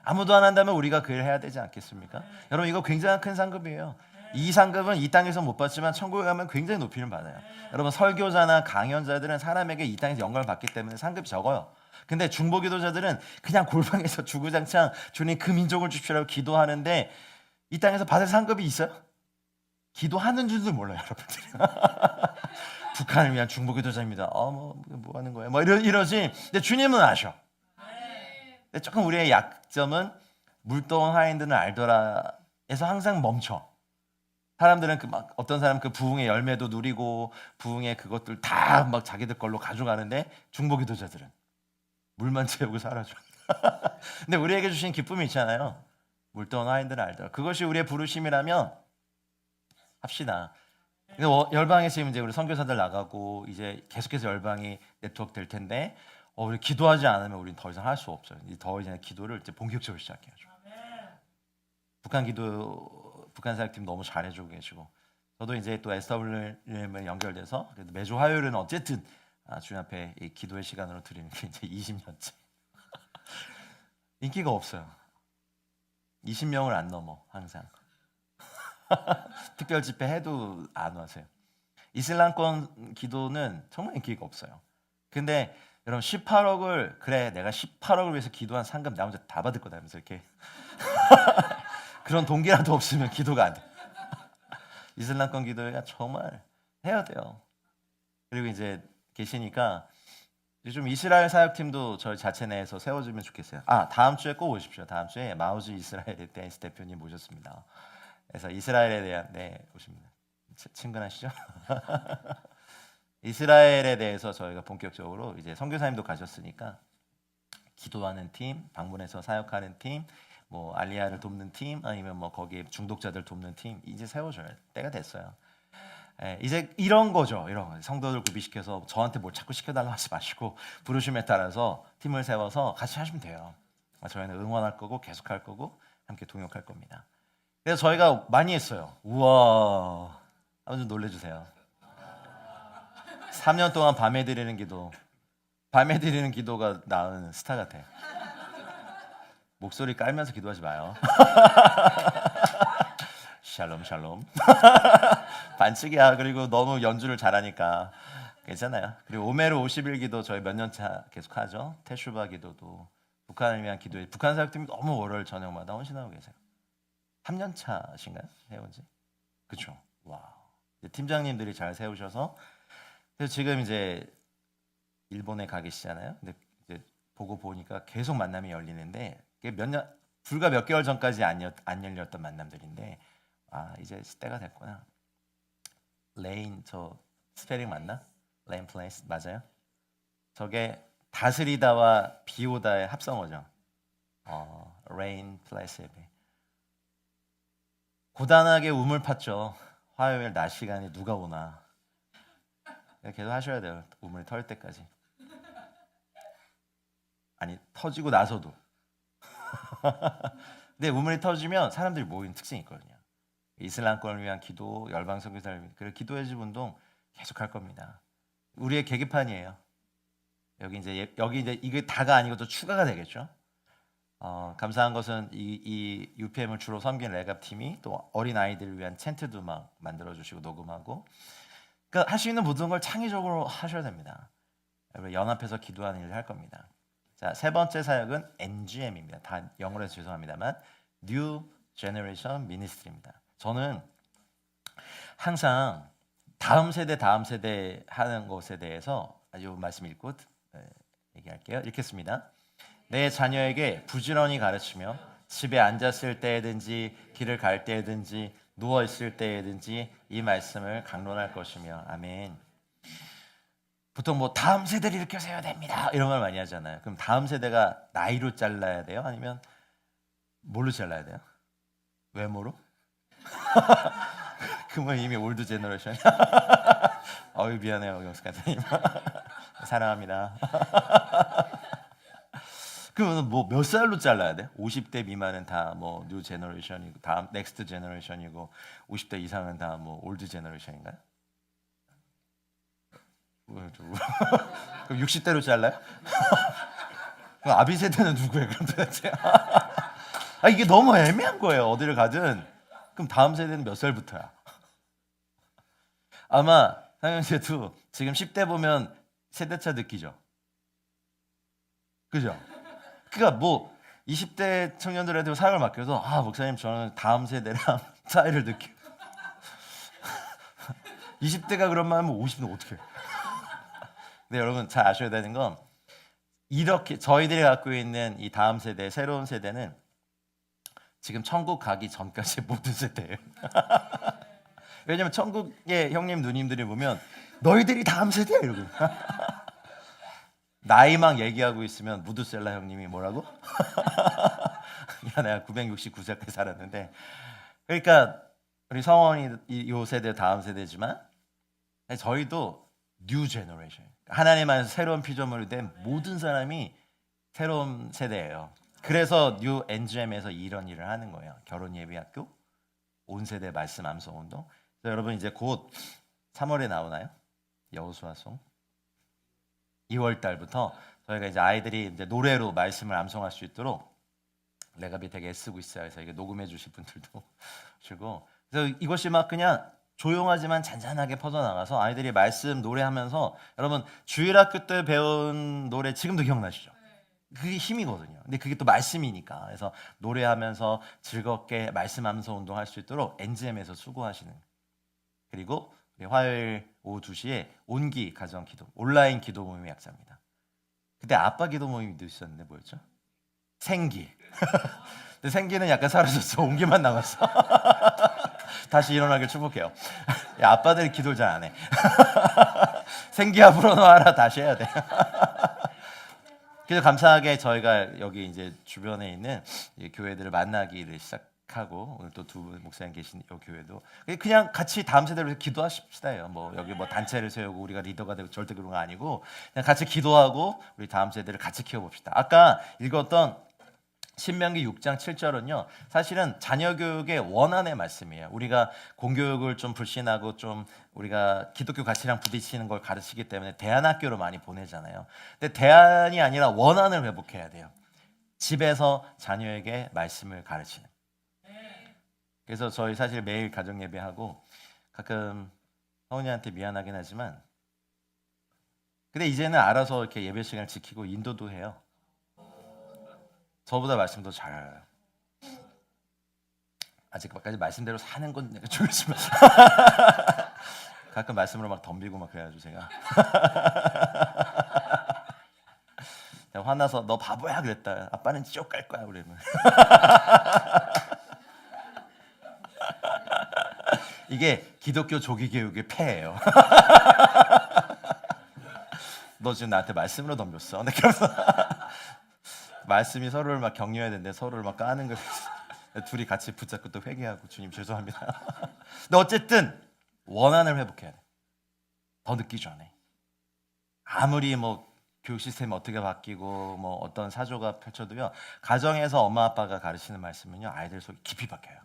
아무도 안 한다면 우리가 그 일을 해야 되지 않겠습니까? 여러분 이거 굉장히 큰 상급이에요. 이 상급은 이 땅에서 못 받지만 천국에 가면 굉장히 높이를 받아요. 여러분 설교자나 강연자들은 사람에게 이 땅에서 영광을 받기 때문에 상급이 적어요. 근데 중보기도자들은 그냥 골방에서 주구장창 주님 그 민족을 주시라고 기도하는데 이 땅에서 받을 상급이 있어요? 기도하는 줄도 몰라요, 여러분들이. 북한을 위한 중보기도자입니다. 뭐 하는 거예요? 뭐 이러지. 근데 주님은 아셔. 근데 조금 우리의 약점은 물동한 하인들은 알더라에서 항상 멈춰. 사람들은 어떤 사람 그 부흥의 열매도 누리고 부흥의 그것들 다 막 자기들 걸로 가져가는데 중보기도자들은 물만 채우고 사라져. 근데 우리에게 주신 기쁨이 있잖아요. 물동한 하인들은 알더라. 그것이 우리의 부르심이라면 합시다. 근데 열방에 지금 이제 우리 선교사들 나가고 이제 계속해서 열방이 네트워크 될 텐데 우리 기도하지 않으면 우리는 더 이상 할 수 없어요. 더 이상 기도를 이제 본격적으로 시작해야죠. 북한 사역팀 너무 잘해주고 계시고 저도 이제 또 SWM에 연결돼서 매주 화요일은 어쨌든 주님 앞에 이 기도의 시간으로 드리는 게 이제 20년째. 인기가 없어요. 20명을 안 넘어 항상. 특별 집회 해도 안 와세요. 이슬람권 기도는 정말 인기가 없어요. 근데 여러분 18억을 그래 내가 18억을 위해서 기도한 상금 나 혼자 다 받을 거다 하면서 이렇게 그런 동기라도 없으면 기도가 안 돼. 이슬람권 기도가 정말 해야 돼요. 그리고 이제 계시니까 좀 이스라엘 사역팀도 저희 자체 내에서 세워주면 좋겠어요. 다음 주에 꼭 오십시오. 다음 주에 마우즈 이스라엘의 데니스 대표님 모셨습니다. 그래서 이스라엘에 대한 오십니다. 친근하시죠? 이스라엘에 대해서 저희가 본격적으로 이제 선교사님도 가셨으니까 기도하는 팀, 방문해서 사역하는 팀, 뭐 알리야를 돕는 팀, 아니면 뭐 거기에 중독자들 돕는 팀 이제 세워줘야 때가 됐어요. 이제 이런 거죠. 이런 거. 성도들 구비시켜서 저한테 뭘 자꾸 시켜달라 하지 마시고 부르심에 따라서 팀을 세워서 같이 하시면 돼요. 저희는 응원할 거고 계속할 거고 함께 동역할 겁니다. 그래서 저희가 많이 했어요. 우와, 한번 좀 놀래주세요. 3년 동안 밤에 드리는 기도가 나은 스타 같아. 목소리 깔면서 기도하지 마요. 샬롬 샬롬. 반칙이야. 그리고 너무 연주를 잘하니까 괜찮아요. 그리고 오메르 50일 기도 저희 몇 년 차 계속 하죠. 테슈바 기도도 북한을 위한 기도에 북한 사역팀이 너무 월요일 저녁마다 헌신하고 계세요. 3년 차신가요? 해온지? 그렇죠. 와. 팀장님들이 잘 세우셔서 그래서 지금 이제 일본에 가 계시잖아요. 근데 이제 보고 보니까 계속 만남이 열리는데 불과 몇 개월 전까지 안 열렸던 만남들인데 이제 때가 됐구나. 레인 저 스페링 맞나? 레인 플레이스 맞아요? 저게 다스리다와 비오다의 합성어죠. 레인 플레이스. 고단하게 우물 팠죠. 화요일 낮 시간에 누가 오나. 계속 하셔야 돼요. 우물이 털 때까지. 아니 터지고 나서도. 근데 우물이 터지면 사람들이 모이는 특징이 있거든요. 이슬람권을 위한 기도, 열방 선교사를 위한 그런 기도의 집 운동 계속 할 겁니다. 우리의 계기판이에요. 여기 이제 이게 다가 아니고 또 추가가 되겠죠. 감사한 것은 이 UPM을 주로 섬긴 레갑 팀이 또 어린 아이들을 위한 챈트도 막 만들어 주시고 녹음하고. 그러니까 할 수 있는 모든 걸 창의적으로 하셔야 됩니다. 연합해서 기도하는 일을 할 겁니다. 자, 세 번째 사역은 NGM입니다. 다 영어로 해서 죄송합니다만 New Generation Ministry입니다. 저는 항상 다음 세대 하는 것에 대해서 이 말씀 읽고 얘기할게요. 읽겠습니다. 내 자녀에게 부지런히 가르치며 집에 앉았을 때든지 길을 갈 때든지 누워 있을 때든지 이 말씀을 강론할 것이며 아멘. 보통 뭐 다음 세대를 이렇게 세워야 됩니다 이런 말 많이 하잖아요. 그럼 다음 세대가 나이로 잘라야 돼요? 아니면 뭘로 잘라야 돼요? 외모로? 그러면 이미 올드 제너레이션. 어유 미안해요 영숙아님. 사랑합니다. 그러면 뭐 몇 살로 잘라야 돼? 50대 미만은 다 뭐 뉴 제너레이션이고 다음 넥스트 제너레이션이고 50대 이상은 다 뭐 올드 제너레이션인가요? 그럼 60대로 잘라요? 그럼 아비 세대는 누구예요? 그럼 도대체? 이게 너무 애매한 거예요. 어디를 가든. 그럼 다음 세대는 몇 살부터야? 아마 상현 씨도 지금 10대 보면 세대차 느끼죠? 그죠? 그러니까 뭐 20대 청년들한테 사역을 맡겨서 목사님 저는 다음 세대랑 차이를 느끼고 20대가 그런 말 하면 50대는 어떻게 해요? 근데 여러분 잘 아셔야 되는 건 이렇게 저희들이 갖고 있는 이 다음 세대, 새로운 세대는 지금 천국 가기 전까지 모든 세대예요. 왜냐면 천국의 형님 누님들이 보면 너희들이 다음 세대야 이러고 나이만 얘기하고 있으면 무드셀라 형님이 뭐라고? 야 내가 969세까지 살았는데 그러니까 우리 성원이 이 세대 다음 세대지만 저희도 뉴 제너레이션 하나님 안에서 새로운 피조물이 된 모든 사람이 새로운 세대예요. 그래서 뉴 NGM에서 이런 일을 하는 거예요. 결혼 예비학교, 온 세대 말씀 암송 운동. 여러분 이제 곧 3월에 나오나요? 여호수아송. 2월 달부터 저희가 이제 아이들이 이제 노래로 말씀을 암송할 수 있도록 레갑이 되게 애쓰고 있어요. 그래서 이게 녹음해 주실 분들도 주고. 그래서 이것이 막 그냥 조용하지만 잔잔하게 퍼져나가서 아이들이 말씀 노래하면서 여러분 주일학교 때 배운 노래 지금도 기억나시죠? 그게 힘이거든요. 근데 그게 또 말씀이니까. 그래서 노래하면서 즐겁게 말씀 암송 운동할 수 있도록 NGM에서 수고하시는. 그리고 화요일 오후 2시에 온기 가정 기도 온라인 기도 모임이 약자입니다. 그때 아빠 기도 모임도 있었는데 뭐였죠? 생기. 근데 생기는 약간 사라졌어. 온기만 남았어. 다시 일어나길 축복해요. 야, 아빠들이 기도를 잘 안 해. 생기야 불어넣어라 다시 해야 돼. 그래서 감사하게 저희가 여기 이제 주변에 있는 교회들을 만나기를 하고 오늘 또 두 분 목사님 계신 이 교회도 그냥 같이 다음 세대를 위해서 기도하십시다요. 뭐 여기 뭐 단체를 세우고 우리가 리더가 되고 절대 그런 거 아니고 그냥 같이 기도하고 우리 다음 세대를 같이 키워봅시다. 아까 읽었던 신명기 6장 7절은요. 사실은 자녀 교육의 원안의 말씀이에요. 우리가 공교육을 좀 불신하고 좀 우리가 기독교 가치랑 부딪히는 걸 가르치기 때문에 대안학교로 많이 보내잖아요. 근데 대안이 아니라 원안을 회복해야 돼요. 집에서 자녀에게 말씀을 가르치는. 그래서 저희 사실 매일 가정 예배하고 가끔 성훈이한테 미안하긴 하지만 근데 이제는 알아서 이렇게 예배 시간을 지키고 인도도 해요. 저보다 말씀도 잘 알아요. 아직까지 말씀대로 사는 건 내가 좋겠지만 가끔 말씀으로 막 덤비고 막 그래가지고 제가 화나서 너 바보야 그랬다. 아빠는 지옥 갈 거야 그러면 이게 기독교 조기 교육의 폐예요. 너 지금 나한테 말씀으로 덤볐어. 그래서 말씀이 서로를 막 격려해야 되는데 서로를 막 까는 거예요. 둘이 같이 붙잡고 또 회개하고 주님 죄송합니다. 근데 어쨌든 원한을 회복해야 돼. 더 늦기 전에. 아무리 뭐 교육 시스템이 어떻게 바뀌고 뭐 어떤 사조가 펼쳐도요. 가정에서 엄마 아빠가 가르치는 말씀은요. 아이들 속에 깊이 박혀요.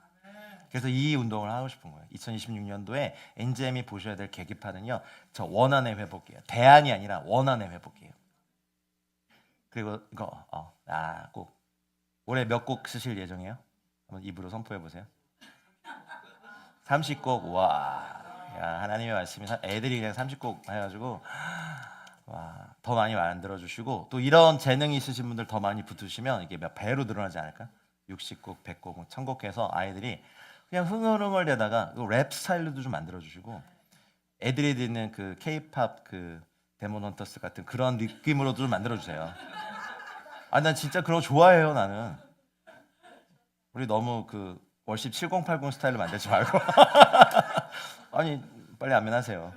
그래서 이 운동을 하고 싶은 거예요. 2026년도에 NGM이 보셔야 될 계기판은요. 저 원한의 회복이에요. 대안이 아니라 원한의 회복이에요. 그리고 이거 꼭 올해 몇 곡 쓰실 예정이에요? 한번 입으로 선포해 보세요. 30곡. 와. 야, 하나님의 말씀이 애들이 그냥 30곡 해가지고 와, 더 많이 만들어 주시고 또 이런 재능이 있으신 분들 더 많이 붙으시면 이게 몇 배로 늘어나지 않을까? 60곡, 100곡, 1000곡 해서 아이들이 그냥 흥얼흥얼 대다가 랩 스타일로도 좀 만들어 주시고 애들이 듣는 그 K-팝 그 데몬 헌터스 같은 그런 느낌으로도 좀 만들어 주세요. 난 진짜 그런 거 좋아해요, 나는. 우리 너무 그 월십 7080 스타일로 만들지 말고. 아니, 빨리 안면하세요.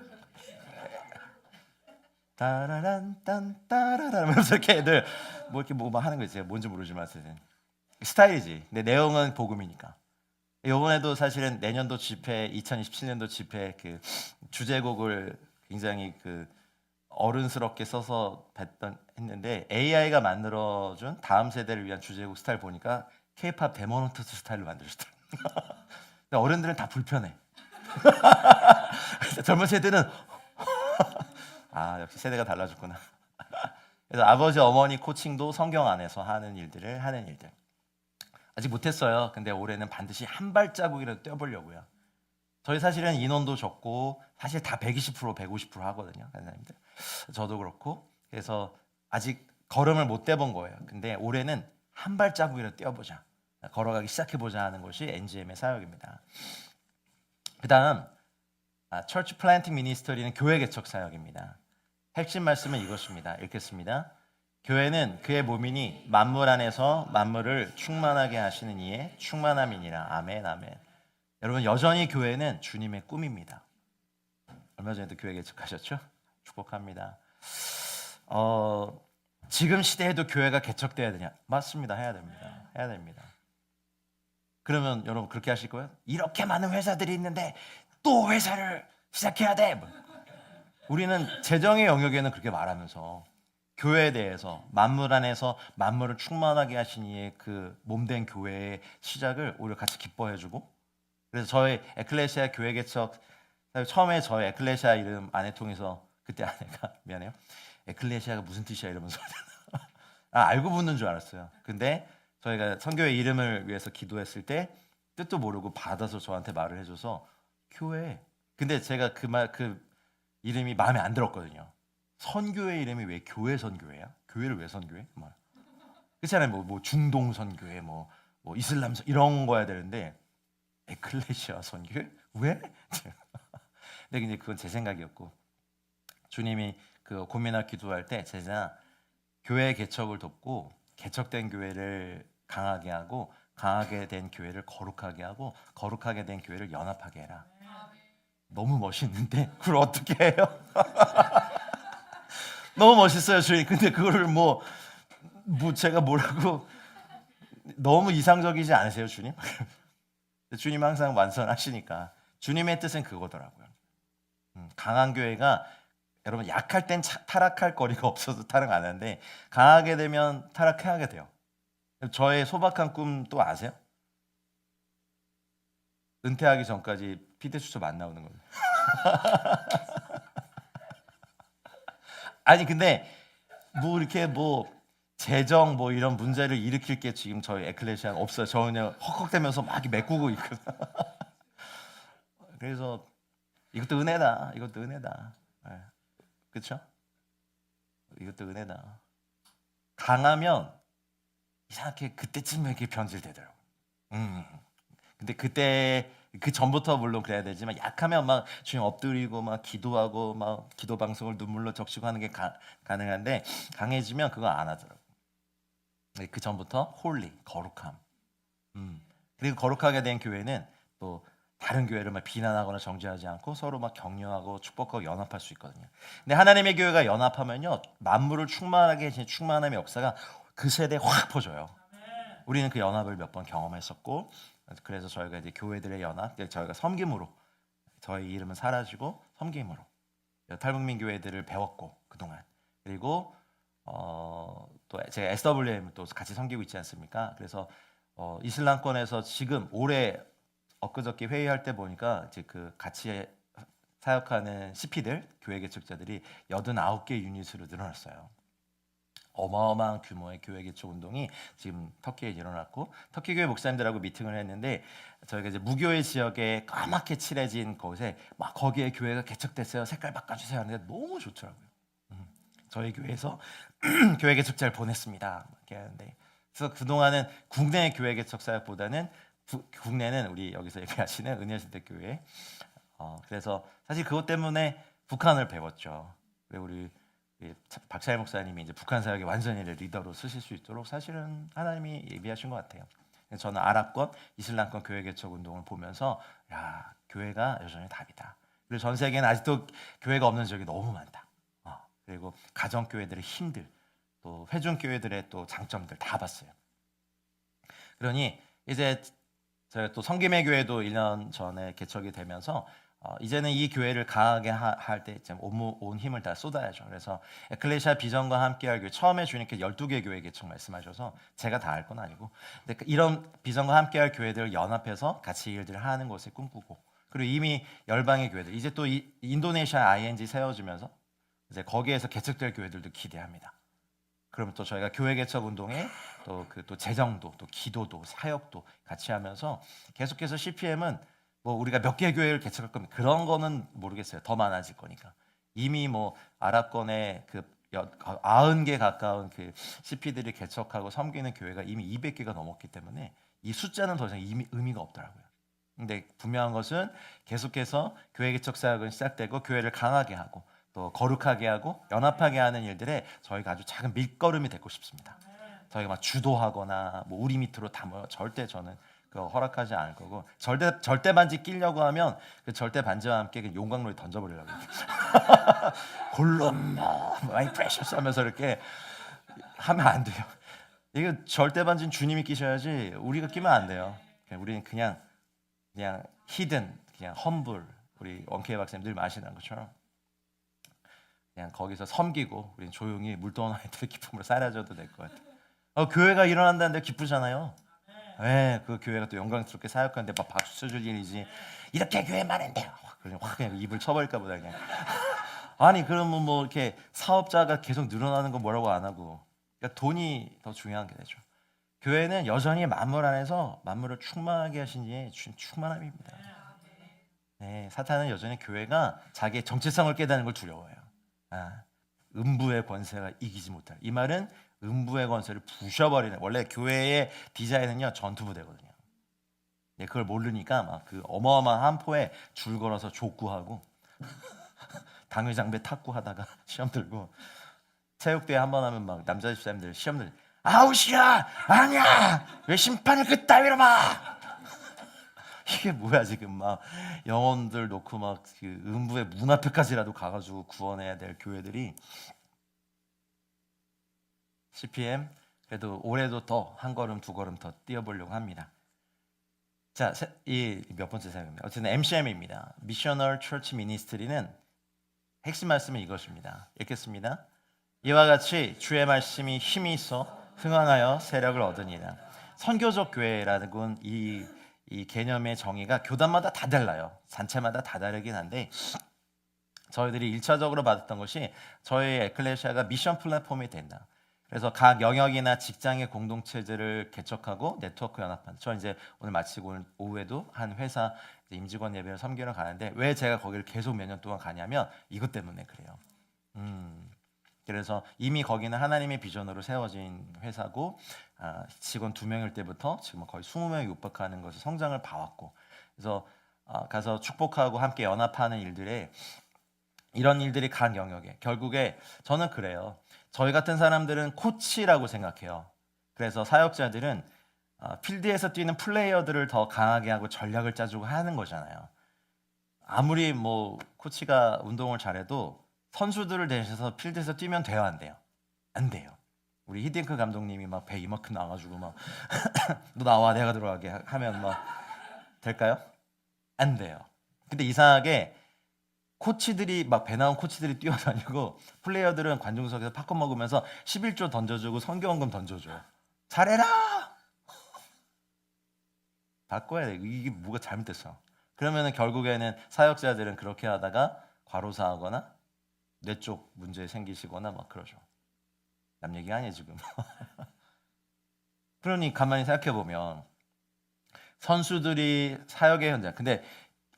따라란 딴 따라란 하면서 이렇게 애들 뭐 이렇게 뭐 하는 거 있어요. 뭔지 모르지만 스타일이지. 근데 내용은 복음이니까. 이번에도 사실은 내년도 집회, 2027년도 집회 그 주제곡을 굉장히 그 어른스럽게 써서 했는데 AI가 만들어준 다음 세대를 위한 주제곡 스타일 보니까 K-팝 데모노트스 스타일로 만들었더라고요. 근데 어른들은 다 불편해. 젊은 세대는 역시 세대가 달라졌구나. 그래서 아버지 어머니 코칭도 성경 안에서 하는 일들. 아직 못했어요. 근데 올해는 반드시 한 발자국이라도 떼어보려고요. 저희 사실은 인원도 적고 사실 다 120%, 150% 하거든요. 간사님들. 저도 그렇고 그래서 아직 걸음을 못 떼본 거예요. 근데 올해는 한 발자국이라도 떼어보자. 걸어가기 시작해보자 하는 것이 NGM의 사역입니다. 그 다음 Church Planting Ministry는 교회 개척 사역입니다. 핵심 말씀은 이것입니다. 읽겠습니다. 교회는 그의 몸이니 만물 안에서 만물을 충만하게 하시는 이의 충만함이니라. 아멘 아멘. 여러분 여전히 교회는 주님의 꿈입니다. 얼마 전에도 교회 개척하셨죠? 축복합니다. 지금 시대에도 교회가 개척돼야 되냐? 맞습니다. 해야 됩니다. 그러면 여러분 그렇게 하실 거예요? 이렇게 많은 회사들이 있는데 또 회사를 시작해야 돼. 우리는 재정의 영역에는 그렇게 말하면서 교회에 대해서 만물 안에서 만물을 충만하게 하신 이의 그 몸된 교회의 시작을 오히려 같이 기뻐해주고 그래서 저희 에클레시아 교회 개척 처음에 저희 에클레시아 이름 아내 통해서 그때 아내가 미안해요. 에클레시아가 무슨 뜻이야 이러면서 알고 붙는 줄 알았어요. 근데 저희가 선교회 이름을 위해서 기도했을 때 뜻도 모르고 받아서 저한테 말을 해줘서 교회. 근데 제가 그 이름이 마음에 안 들었거든요. 선교회 이름이 왜 교회 선교회야? 교회를 왜 선교해? 그렇잖아요. 뭐 중동 선교회, 뭐 이슬람 이런 거야 되는데 에클레시아 선교회 왜? 근데 이제 그건 제 생각이었고 주님이 그 고민할 기도할 때 제가 교회 개척을 돕고 개척된 교회를 강하게 하고 강하게 된 교회를 거룩하게 하고 거룩하게 된 교회를 연합하게 해라. 너무 멋있는데 그걸 어떻게 해요? 너무 멋있어요, 주님. 근데 그거를 뭐 제가 뭐라고 너무 이상적이지 않으세요, 주님? 주님 항상 완성하시니까 주님의 뜻은 그거더라고요. 강한 교회가 여러분 약할 땐 타락할 거리가 없어서 타락 안 하는데 강하게 되면 타락하게 돼요. 저의 소박한 꿈 또 아세요? 은퇴하기 전까지 피대수첩 안 나오는 거예요. 아니 근데 뭐 이렇게 뭐 재정 뭐 이런 문제를 일으킬 게 지금 저희 에클레시아는 없어요. 저 그냥 헉헉대면서 막 이렇게 메꾸고 있거든. 그래서 이것도 은혜다. 이것도 은혜다. 네. 그렇죠? 이것도 은혜다. 강하면 이상하게 그때쯤에 이렇게 변질되더라고. 음. 근데 그때 그 전부터 물론 그래야 되지만 약하면 막 주님 엎드리고 막 기도하고 막 기도 방송을 눈물로 적시고 하는 게 가능한데 강해지면 그거 안 하더라고. 그 전부터 홀리 거룩함. 음. 그리고 거룩하게 된 교회는 또 다른 교회를 막 비난하거나 정죄하지 않고 서로 막 격려하고 축복하고 연합할 수 있거든요. 근데 하나님의 교회가 연합하면요 만물을 충만하게 해주신 충만함의 역사가 그 세대에 확 퍼져요. 우리는 그 연합을 몇 번 경험했었고 그래서 저희가 이제 교회들의 연합, 저희가 섬김으로 저희 이름은 사라지고 섬김으로 탈북민 교회들을 배웠고 그동안 그리고 또 제가 SWM 또 같이 섬기고 있지 않습니까? 그래서 이슬람권에서 지금 올해 엊그저께 회의할 때 보니까 이제 그 같이 사역하는 CP들 교회 개척자들이 89개 유닛으로 늘어났어요. 어마어마한 규모의 교회 개척 운동이 지금 터키에 일어났고 터키 교회 목사님들하고 미팅을 했는데 저희가 이제 무교회 지역에 까맣게 칠해진 곳에 막 거기에 교회가 개척됐어요. 색깔 바꿔주세요 하는데 너무 좋더라고요. 저희 교회에서 교회 개척자를 보냈습니다. 이렇게 하는데 그래서 그동안은 국내 교회 개척 사역보다는 국내는 우리 여기서 얘기하시는 은혜시대 교회 그래서 사실 그것 때문에 북한을 배웠죠. 우리 박찬일 목사님이 이제 북한 사역의 완전히 리더로 쓰실 수 있도록 사실은 하나님이 예비하신 것 같아요. 저는 아랍권, 이슬람권 교회 개척 운동을 보면서 야 교회가 여전히 답이다. 그리고 전 세계는 아직도 교회가 없는 지역이 너무 많다. 그리고 가정 교회들의 힘들, 또 회중 교회들의 또 장점들 다 봤어요. 그러니 이제 저희가 또 성김의 교회도 1년 전에 개척이 되면서 이제는 이 교회를 강하게 할 때 온 힘을 다 쏟아야죠. 그래서 에클레시아 비전과 함께할 교회 처음에 주님께 12개 교회 개척 말씀하셔서 제가 다 할 건 아니고 근데 이런 비전과 함께할 교회들을 연합해서 같이 일들을 하는 것을 꿈꾸고 그리고 이미 열방의 교회들 이제 또 인도네시아 ING 세워지면서 이제 거기에서 개척될 교회들도 기대합니다. 그러면 또 저희가 교회 개척 운동에 또 재정도 또 기도도 사역도 같이 하면서 계속해서 CPM은 뭐 우리가 몇 개 교회를 개척할 겁니다. 그런 거는 모르겠어요. 더 많아질 거니까. 이미 뭐 아랍권에 그 90개 가까운 그 CP들이 개척하고 섬기는 교회가 이미 200개가 넘었기 때문에 이 숫자는 더 이상 의미가 없더라고요. 근데 분명한 것은 계속해서 교회 개척 사역은 시작되고 교회를 강하게 하고 또 거룩하게 하고 연합하게 하는 일들에 저희가 아주 작은 밑거름이 되고 싶습니다. 저희가 막 주도하거나 뭐 우리 밑으로 다 모여 절대 저는 그거 허락하지 않을 거고 절대 반지 끼려고 하면 그 절대 반지와 함께 그 용광로에 던져버리려고 골룸마 마이 프레셔스 하면서 이렇게 하면 안 돼요. 이거 절대 반지는 주님이 끼셔야지 우리가 끼면 안 돼요. 우리는 그냥 히든 그냥 험불 우리 원케이 박사님 늘 마시는 것처럼 그냥 거기서 섬기고 우리는 조용히 물동원 아이들의 기쁨으로 사라져도 될 것 같아요. 교회가 일어난다는데 기쁘잖아요. 네, 그 교회가 또 영광스럽게 사역하는데 막 박수 쳐줄 일이지. 이렇게 교회 많은데요. 그냥 입을 쳐버릴까 보다 그냥. 아니 그러면 뭐 이렇게 사업자가 계속 늘어나는 거 뭐라고 안 하고 그러니까 돈이 더 중요한 게 되죠. 교회는 여전히 만물 안에서 만물을 충만하게 하신 이의 충만함입니다. 네, 사탄은 여전히 교회가 자기의 정체성을 깨닫는 걸 두려워해요. 음부의 권세가 이기지 못할. 이 말은 음부의 권세를 부셔버리는. 원래 교회의 디자인은요 전투부대거든요. 네, 그걸 모르니까 막 그 어마어마한 한포에 줄 걸어서 족구하고 당회장배 탁구하다가 시험 들고 체육대회 한 번 하면 막 남자 집사님들 시험들 아웃이야 아니야 왜 심판을 그따위로 봐. 이게 뭐야 지금 막 영혼들 놓고 막 그 음부의 문 앞에까지라도 가가지고 구원해야 될 교회들이 CPM 그래도 올해도 더 한 걸음 두 걸음 더 뛰어보려고 합니다. 자, 이 몇 번째 사역입니다. 어쨌든 MCM입니다. Missional Church Ministry는 핵심 말씀은 이것입니다. 읽겠습니다. 이와 같이 주의 말씀이 힘이 있어 흥황하여 세력을 얻으니라. 선교적 교회라는 건 이 개념의 정의가 교단마다 다 달라요. 단체마다 다 다르긴 한데 저희들이 1차적으로 받았던 것이 저희 에클레시아가 미션 플랫폼이 된다. 그래서 각 영역이나 직장의 공동체들을 개척하고 네트워크 연합하는. 저 이제 오늘 마치고 오늘 오후에도 한 회사 임직원 예배를 섬기러 가는데 왜 제가 거기를 계속 몇 년 동안 가냐면 이것 때문에 그래요. 그래서 이미 거기는 하나님의 비전으로 세워진 회사고 직원 2명일 때부터 지금 거의 20명이 육박하는 것을 성장을 봐왔고 그래서 가서 축복하고 함께 연합하는 일들에 이런 일들이 각 영역에 결국에 저는 그래요. 저희 같은 사람들은 코치라고 생각해요. 그래서 사역자들은 필드에서 뛰는 플레이어들을 더 강하게 하고 전략을 짜주고 하는 거잖아요. 아무리 뭐 코치가 운동을 잘해도 선수들을 대신해서 필드에서 뛰면 돼요, 안 돼요? 안 돼요. 우리 히딩크 감독님이 막 배 이만큼 나와가지고 막 너 나와 내가 들어가게 하면 막 될까요? 안 돼요. 근데 이상하게 코치들이 막 배 나온 코치들이 뛰어다니고 플레이어들은 관중석에서 팝콘 먹으면서 11조 던져주고 선교원금 던져줘. 잘해라. 바꿔야 돼. 이게 뭐가 잘못됐어. 그러면은 결국에는 사역자들은 그렇게 하다가 과로사하거나 뇌 쪽 문제 생기시거나 막 그러죠. 남 얘기 아니에요 지금. 그러니 가만히 생각해 보면 선수들이 사역의 현장. 근데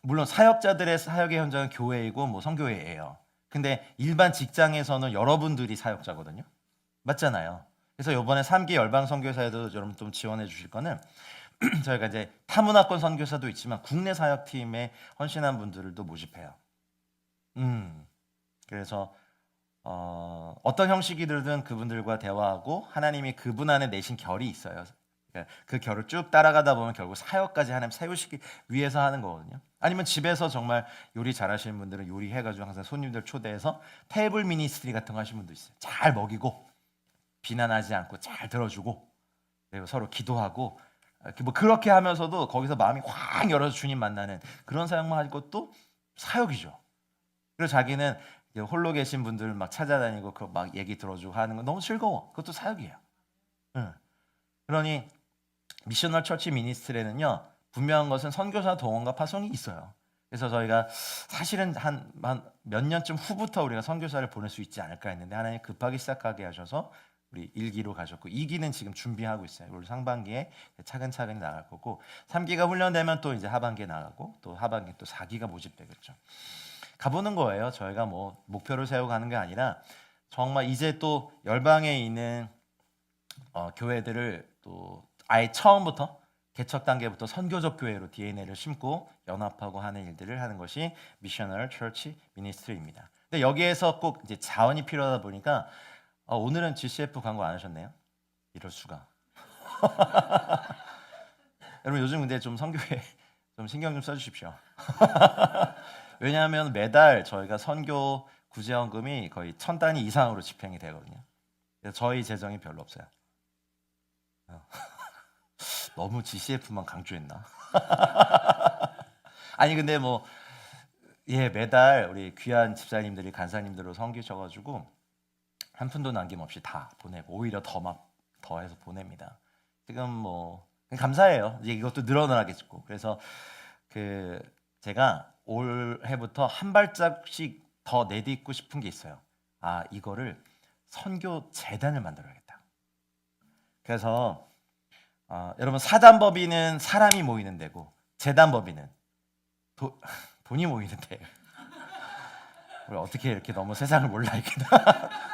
물론 사역자들의 사역의 현장은 교회이고 뭐 성교회예요. 근데 일반 직장에서는 여러분들이 사역자거든요. 맞잖아요. 그래서 이번에 3기 열방 선교사에도 여러분 좀 지원해 주실 거는 저희가 이제 타문화권 선교사도 있지만 국내 사역팀에 헌신한 분들도 모집해요. 그래서 어떤 형식이든 그분들과 대화하고 하나님이 그분 안에 내신 결이 있어요. 그 결을 쭉 따라가다 보면 결국 사역까지 하나님 세우시기 위해서 하는 거거든요. 아니면 집에서 정말 요리 잘하시는 분들은 요리해가지고 항상 손님들 초대해서 테이블 미니스트리 같은 거 하시는 분도 있어요. 잘 먹이고 비난하지 않고 잘 들어주고 그리고 서로 기도하고 뭐 그렇게 하면서도 거기서 마음이 확 열어서 주님 만나는 그런 사역만 할 것도 사역이죠. 그리고 자기는 홀로 계신 분들 막 찾아다니고 그 막 얘기 들어주고 하는 건 너무 즐거워. 그것도 사역이에요. 응. 그러니 미셔널 처치 미니스트리는요 분명한 것은 선교사 동원과 파송이 있어요. 그래서 저희가 사실은 한 몇 년쯤 후부터 우리가 선교사를 보낼 수 있지 않을까 했는데 하나님 급하게 시작하게 하셔서 우리 1기로 가셨고 2기는 지금 준비하고 있어요. 우리 상반기에 차근차근히 나갈 거고 3기가 훈련되면 또 이제 하반기에 나가고 또 하반기에 또 4기가 모집되겠죠. 가보는 거예요. 저희가 뭐 목표를 세우고 가는 게 아니라 정말 이제 또 열방에 있는 교회들을 또 아예 처음부터 개척 단계부터 선교적 교회로 DNA를 심고 연합하고 하는 일들을 하는 것이 미셔널 처치 미니스트리입니다. 근데 여기에서 꼭 이제 자원이 필요하다 보니까 오늘은 GCF 광고 안 하셨네요. 이럴 수가. 여러분 요즘 근데 좀 선교회 좀 신경 좀 써주십시오. 왜냐하면 매달 저희가 선교 구제원금이 거의 1,000단위 이상으로 집행이 되거든요. 그래서 저희 재정이 별로 없어요. 너무 GCF만 강조했나? 아니 근데 뭐 매달 우리 귀한 집사님들이 간사님들로 섬기셔가지고 한 푼도 남김없이 다 보내고 오히려 더 해서 보냅니다. 지금 뭐 감사해요. 이제 이것도 늘어나겠고 그래서 제가 올해부터 한 발짝씩 더 내딛고 싶은 게 있어요. 이거를 선교 재단을 만들어야겠다. 그래서 여러분 사단법인은 사람이 모이는 데고 재단법인은 돈이 모이는 데. 우리 어떻게 이렇게 너무 세상을 몰라 이렇게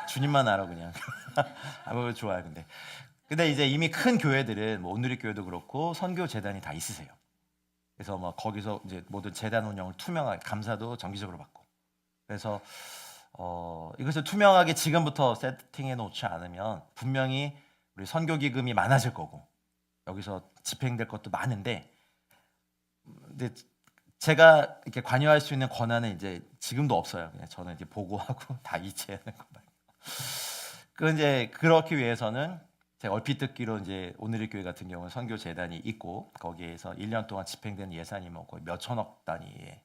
주님만 알아 그냥. 좋아요 근데 이제 이미 큰 교회들은 뭐 온누리 교회도 그렇고 선교 재단이 다 있으세요. 그래서 뭐 거기서 이제 모든 재단 운영을 투명하게 감사도 정기적으로 받고 그래서 이것을 투명하게 지금부터 세팅해 놓지 않으면 분명히 우리 선교 기금이 많아질 거고 여기서 집행될 것도 많은데 근데 제가 이렇게 관여할 수 있는 권한은 이제 지금도 없어요. 그냥 저는 이제 보고하고 다 이체하는 거 말고. 그 이제 그렇기 위해서는 제가 얼핏 듣기로 이제 오늘의 교회 같은 경우는 선교 재단이 있고 거기에서 1년 동안 집행된 예산이 뭐 거의 몇 천억 단위의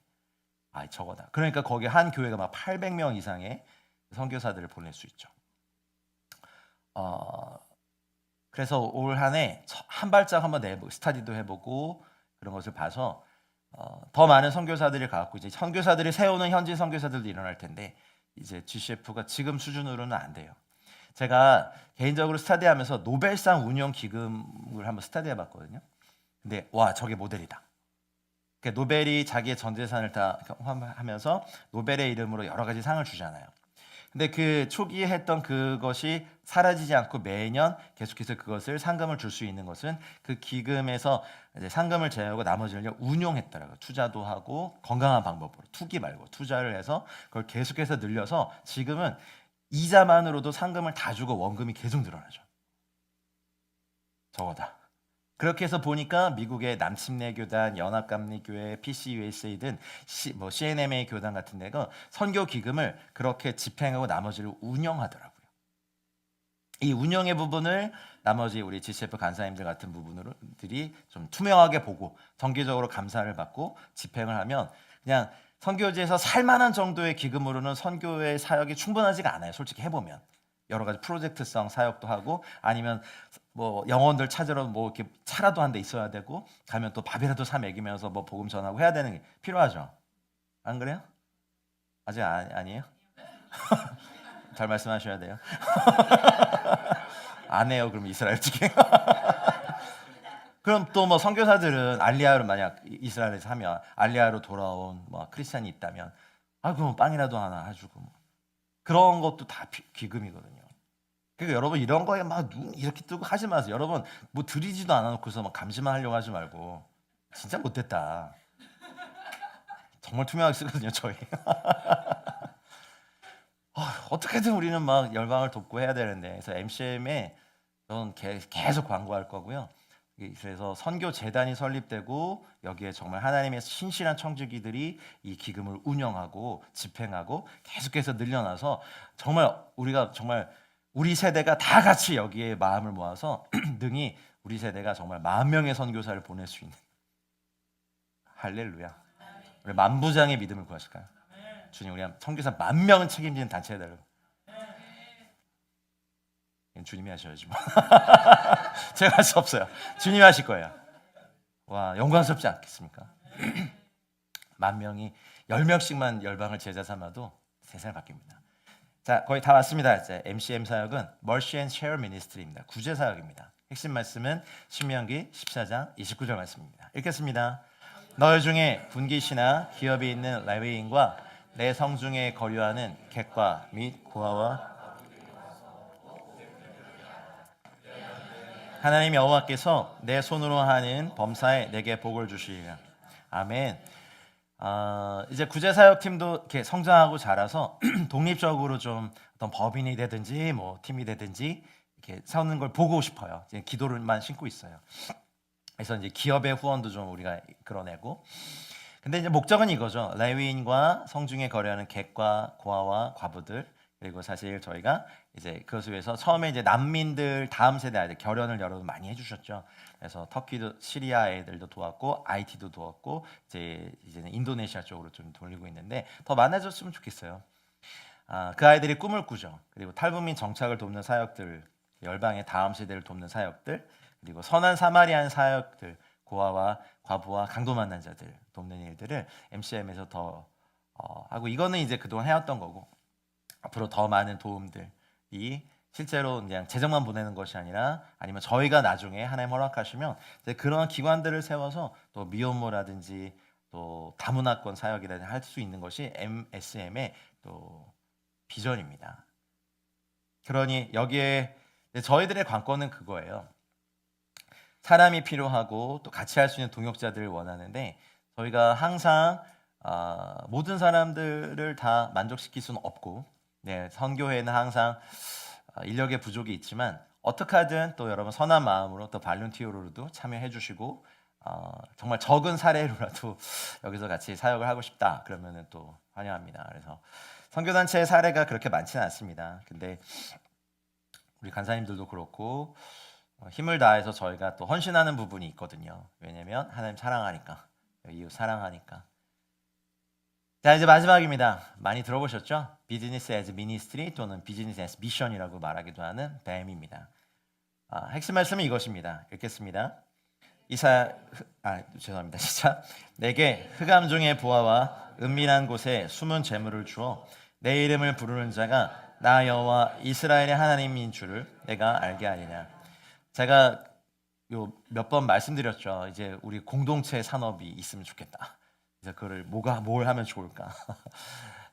저거다. 그러니까 거기 한 교회가 막 800명 이상의 선교사들을 보낼 수 있죠. 그래서 올 한 해 한 발짝 한번 내보고 스타디도 해보고 그런 것을 봐서 더 많은 선교사들이 가고 이제 선교사들이 세우는 현지 선교사들도 일어날 텐데 이제 GCF가 지금 수준으로는 안 돼요. 제가 개인적으로 스타디하면서 노벨상 운영 기금을 한번 스타디해봤거든요. 근데 와 저게 모델이다. 그러니까 노벨이 자기의 전 재산을 다 하면서 노벨의 이름으로 여러 가지 상을 주잖아요. 근데 그 초기에 했던 그것이 사라지지 않고 매년 계속해서 그것을 상금을 줄 수 있는 것은 그 기금에서 이제 상금을 제외하고 나머지를 운용했더라고요. 투자도 하고 건강한 방법으로 투기 말고 투자를 해서 그걸 계속해서 늘려서 지금은 이자만으로도 상금을 다 주고 원금이 계속 늘어나죠. 저거다. 그렇게 해서 보니까 미국의 남침내 교단, 연합감리교회, PCUSA 등 CNMA 교단 같은 데가 선교 기금을 그렇게 집행하고 나머지를 운영하더라고요. 이 운영의 부분을 나머지 우리 GCF 간사님들 같은 부분들이 좀 투명하게 보고 정기적으로 감사를 받고 집행을 하면 그냥 선교지에서 살만한 정도의 기금으로는 선교의 사역이 충분하지가 않아요. 솔직히 해보면 여러 가지 프로젝트성 사역도 하고 아니면 뭐 영혼들 찾으러 뭐 이렇게 차라도 한 대 있어야 되고 가면 또 밥이라도 사 먹이면서 뭐 복음 전하고 해야 되는 게 필요하죠. 안 그래요? 아직 아니에요? 잘 말씀하셔야 돼요. 안 해요. 그럼 이스라엘 쪽에. 그럼 또 뭐 선교사들은 알리아로 만약 이스라엘에서 하면 알리아로 돌아온 뭐 크리스찬이 있다면 그럼 빵이라도 하나 해주고 뭐. 그런 것도 다 기금이거든요. 그러니까 여러분 이런 거에 막 눈 이렇게 뜨고 하지 마세요. 여러분 뭐 드리지도 않아 놓고서 막 감시만 하려고 하지 말고 진짜 못됐다. 정말 투명하게 쓰거든요 저희. 어떻게든 우리는 막 열방을 돕고 해야 되는데 그래서 MCM에 저는 계속 광고할 거고요. 그래서 선교 재단이 설립되고 여기에 정말 하나님의 신실한 청지기들이 이 기금을 운영하고 집행하고 계속해서 늘려나서 정말 우리가 정말 우리 세대가 다 같이 여기에 마음을 모아서 능히 우리 세대가 정말 10,000명의 선교사를 보낼 수 있는 할렐루야. 우리 만부장의 믿음을 구하실까요? 주님 우리 선교사 10,000명은 책임지는 단체에 달라고. 주님이 하셔야지 뭐. 제가 할 수 없어요. 주님이 하실 거예요. 와 영광스럽지 않겠습니까? 10,000명이 10명씩만 열방을 제자 삼아도 세상이 바뀝니다. 자 거의 다 왔습니다. 이제 MCM 사역은 Mercy and Share Ministry입니다. 구제 사역입니다. 핵심 말씀은 신명기 14장 29절 말씀입니다. 읽겠습니다. 너희 중에 분깃이나 기업이 있는 레위인과 내 성중에 거류하는 객과 및 고아와 하나님 여호와께서 내 손으로 하는 범사에 내게 복을 주시리라. 아멘. 이제 구제사역팀도 이렇게 성장하고 자라서 독립적으로 좀 어떤 법인이 되든지 뭐 팀이 되든지 이렇게 세우는 걸 보고 싶어요. 이제 기도를만 신고 있어요. 그래서 이제 기업의 후원도 좀 우리가 끌어내고. 근데 이제 목적은 이거죠. 레위인과 성중에 거래하는 객과 고아와 과부들 그리고 사실 저희가 이제 그것을 위해서 처음에 이제 난민들 다음 세대 아이들 결연을 여러분 많이 해주셨죠. 그래서 터키도 시리아 애들도 도왔고 IT도 도왔고 이제는 인도네시아 쪽으로 좀 돌리고 있는데 더 많아졌으면 좋겠어요. 그 아이들이 꿈을 꾸죠. 그리고 탈북민 정착을 돕는 사역들, 열방의 다음 세대를 돕는 사역들, 그리고 선한 사마리안 사역들, 고아와 과부와 강도 만난 자들 돕는 일들을 MCM에서 더 하고 이거는 이제 그동안 해왔던 거고. 앞으로 더 많은 도움들이 실제로 그냥 재정만 보내는 것이 아니라 아니면 저희가 나중에 하나님 허락하시면 그런 기관들을 세워서 또 미혼모라든지 또 다문화권 사역이라든지 할 수 있는 것이 MSM의 또 비전입니다. 그러니 여기에 저희들의 관건은 그거예요. 사람이 필요하고 또 같이 할 수 있는 동역자들을 원하는데 저희가 항상 모든 사람들을 다 만족시킬 수는 없고 선교회는 항상 인력의 부족이 있지만 어떻게 하든 또 여러분 선한 마음으로 또 발룬티어로도 참여해 주시고 정말 적은 사례로라도 여기서 같이 사역을 하고 싶다 그러면은 또 환영합니다. 그래서 선교단체의 사례가 그렇게 많지는 않습니다. 근데 우리 간사님들도 그렇고 힘을 다해서 저희가 또 헌신하는 부분이 있거든요. 왜냐면 하나님 사랑하니까, 이웃 사랑하니까. 자, 이제 마지막입니다. 많이 들어보셨죠? 비즈니스 애즈 미니스트리 또는 비즈니스 애즈 미션이라고 말하기도 하는 뱀입니다. 핵심 말씀은 이것입니다. 읽겠습니다. 죄송합니다. 시작. 내게 흑암 중의 보화와 은밀한 곳에 숨은 재물을 주어 내 이름을 부르는 자가 나 여호와 이스라엘의 하나님인 줄을 내가 알게 하리라. 제가 요 몇 번 말씀드렸죠. 이제 우리 공동체 산업이 있으면 좋겠다. 그래서 그걸 뭘 하면 좋을까?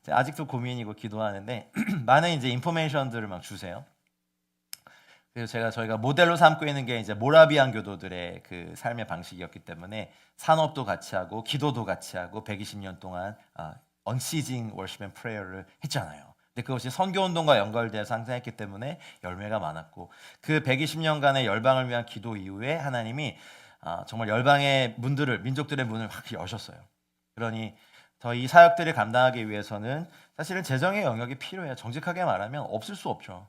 아직도 고민이고 기도하는데 많은 이제 인포메이션들을 막 주세요. 그래서 저희가 모델로 삼고 있는 게 이제 모라비안 교도들의 그 삶의 방식이었기 때문에 산업도 같이 하고 기도도 같이 하고 120년 동안 unceasing worship and prayer를 했잖아요. 근데 그것이 선교 운동과 연결돼서 항상 했기 때문에 열매가 많았고 그 120년간의 열방을 위한 기도 이후에 하나님이 정말 열방의 문들을 민족들의 문을 확 여셨어요. 그러니 저희 사역들을 감당하기 위해서는 사실은 재정의 영역이 필요해요. 정직하게 말하면 없을 수 없죠.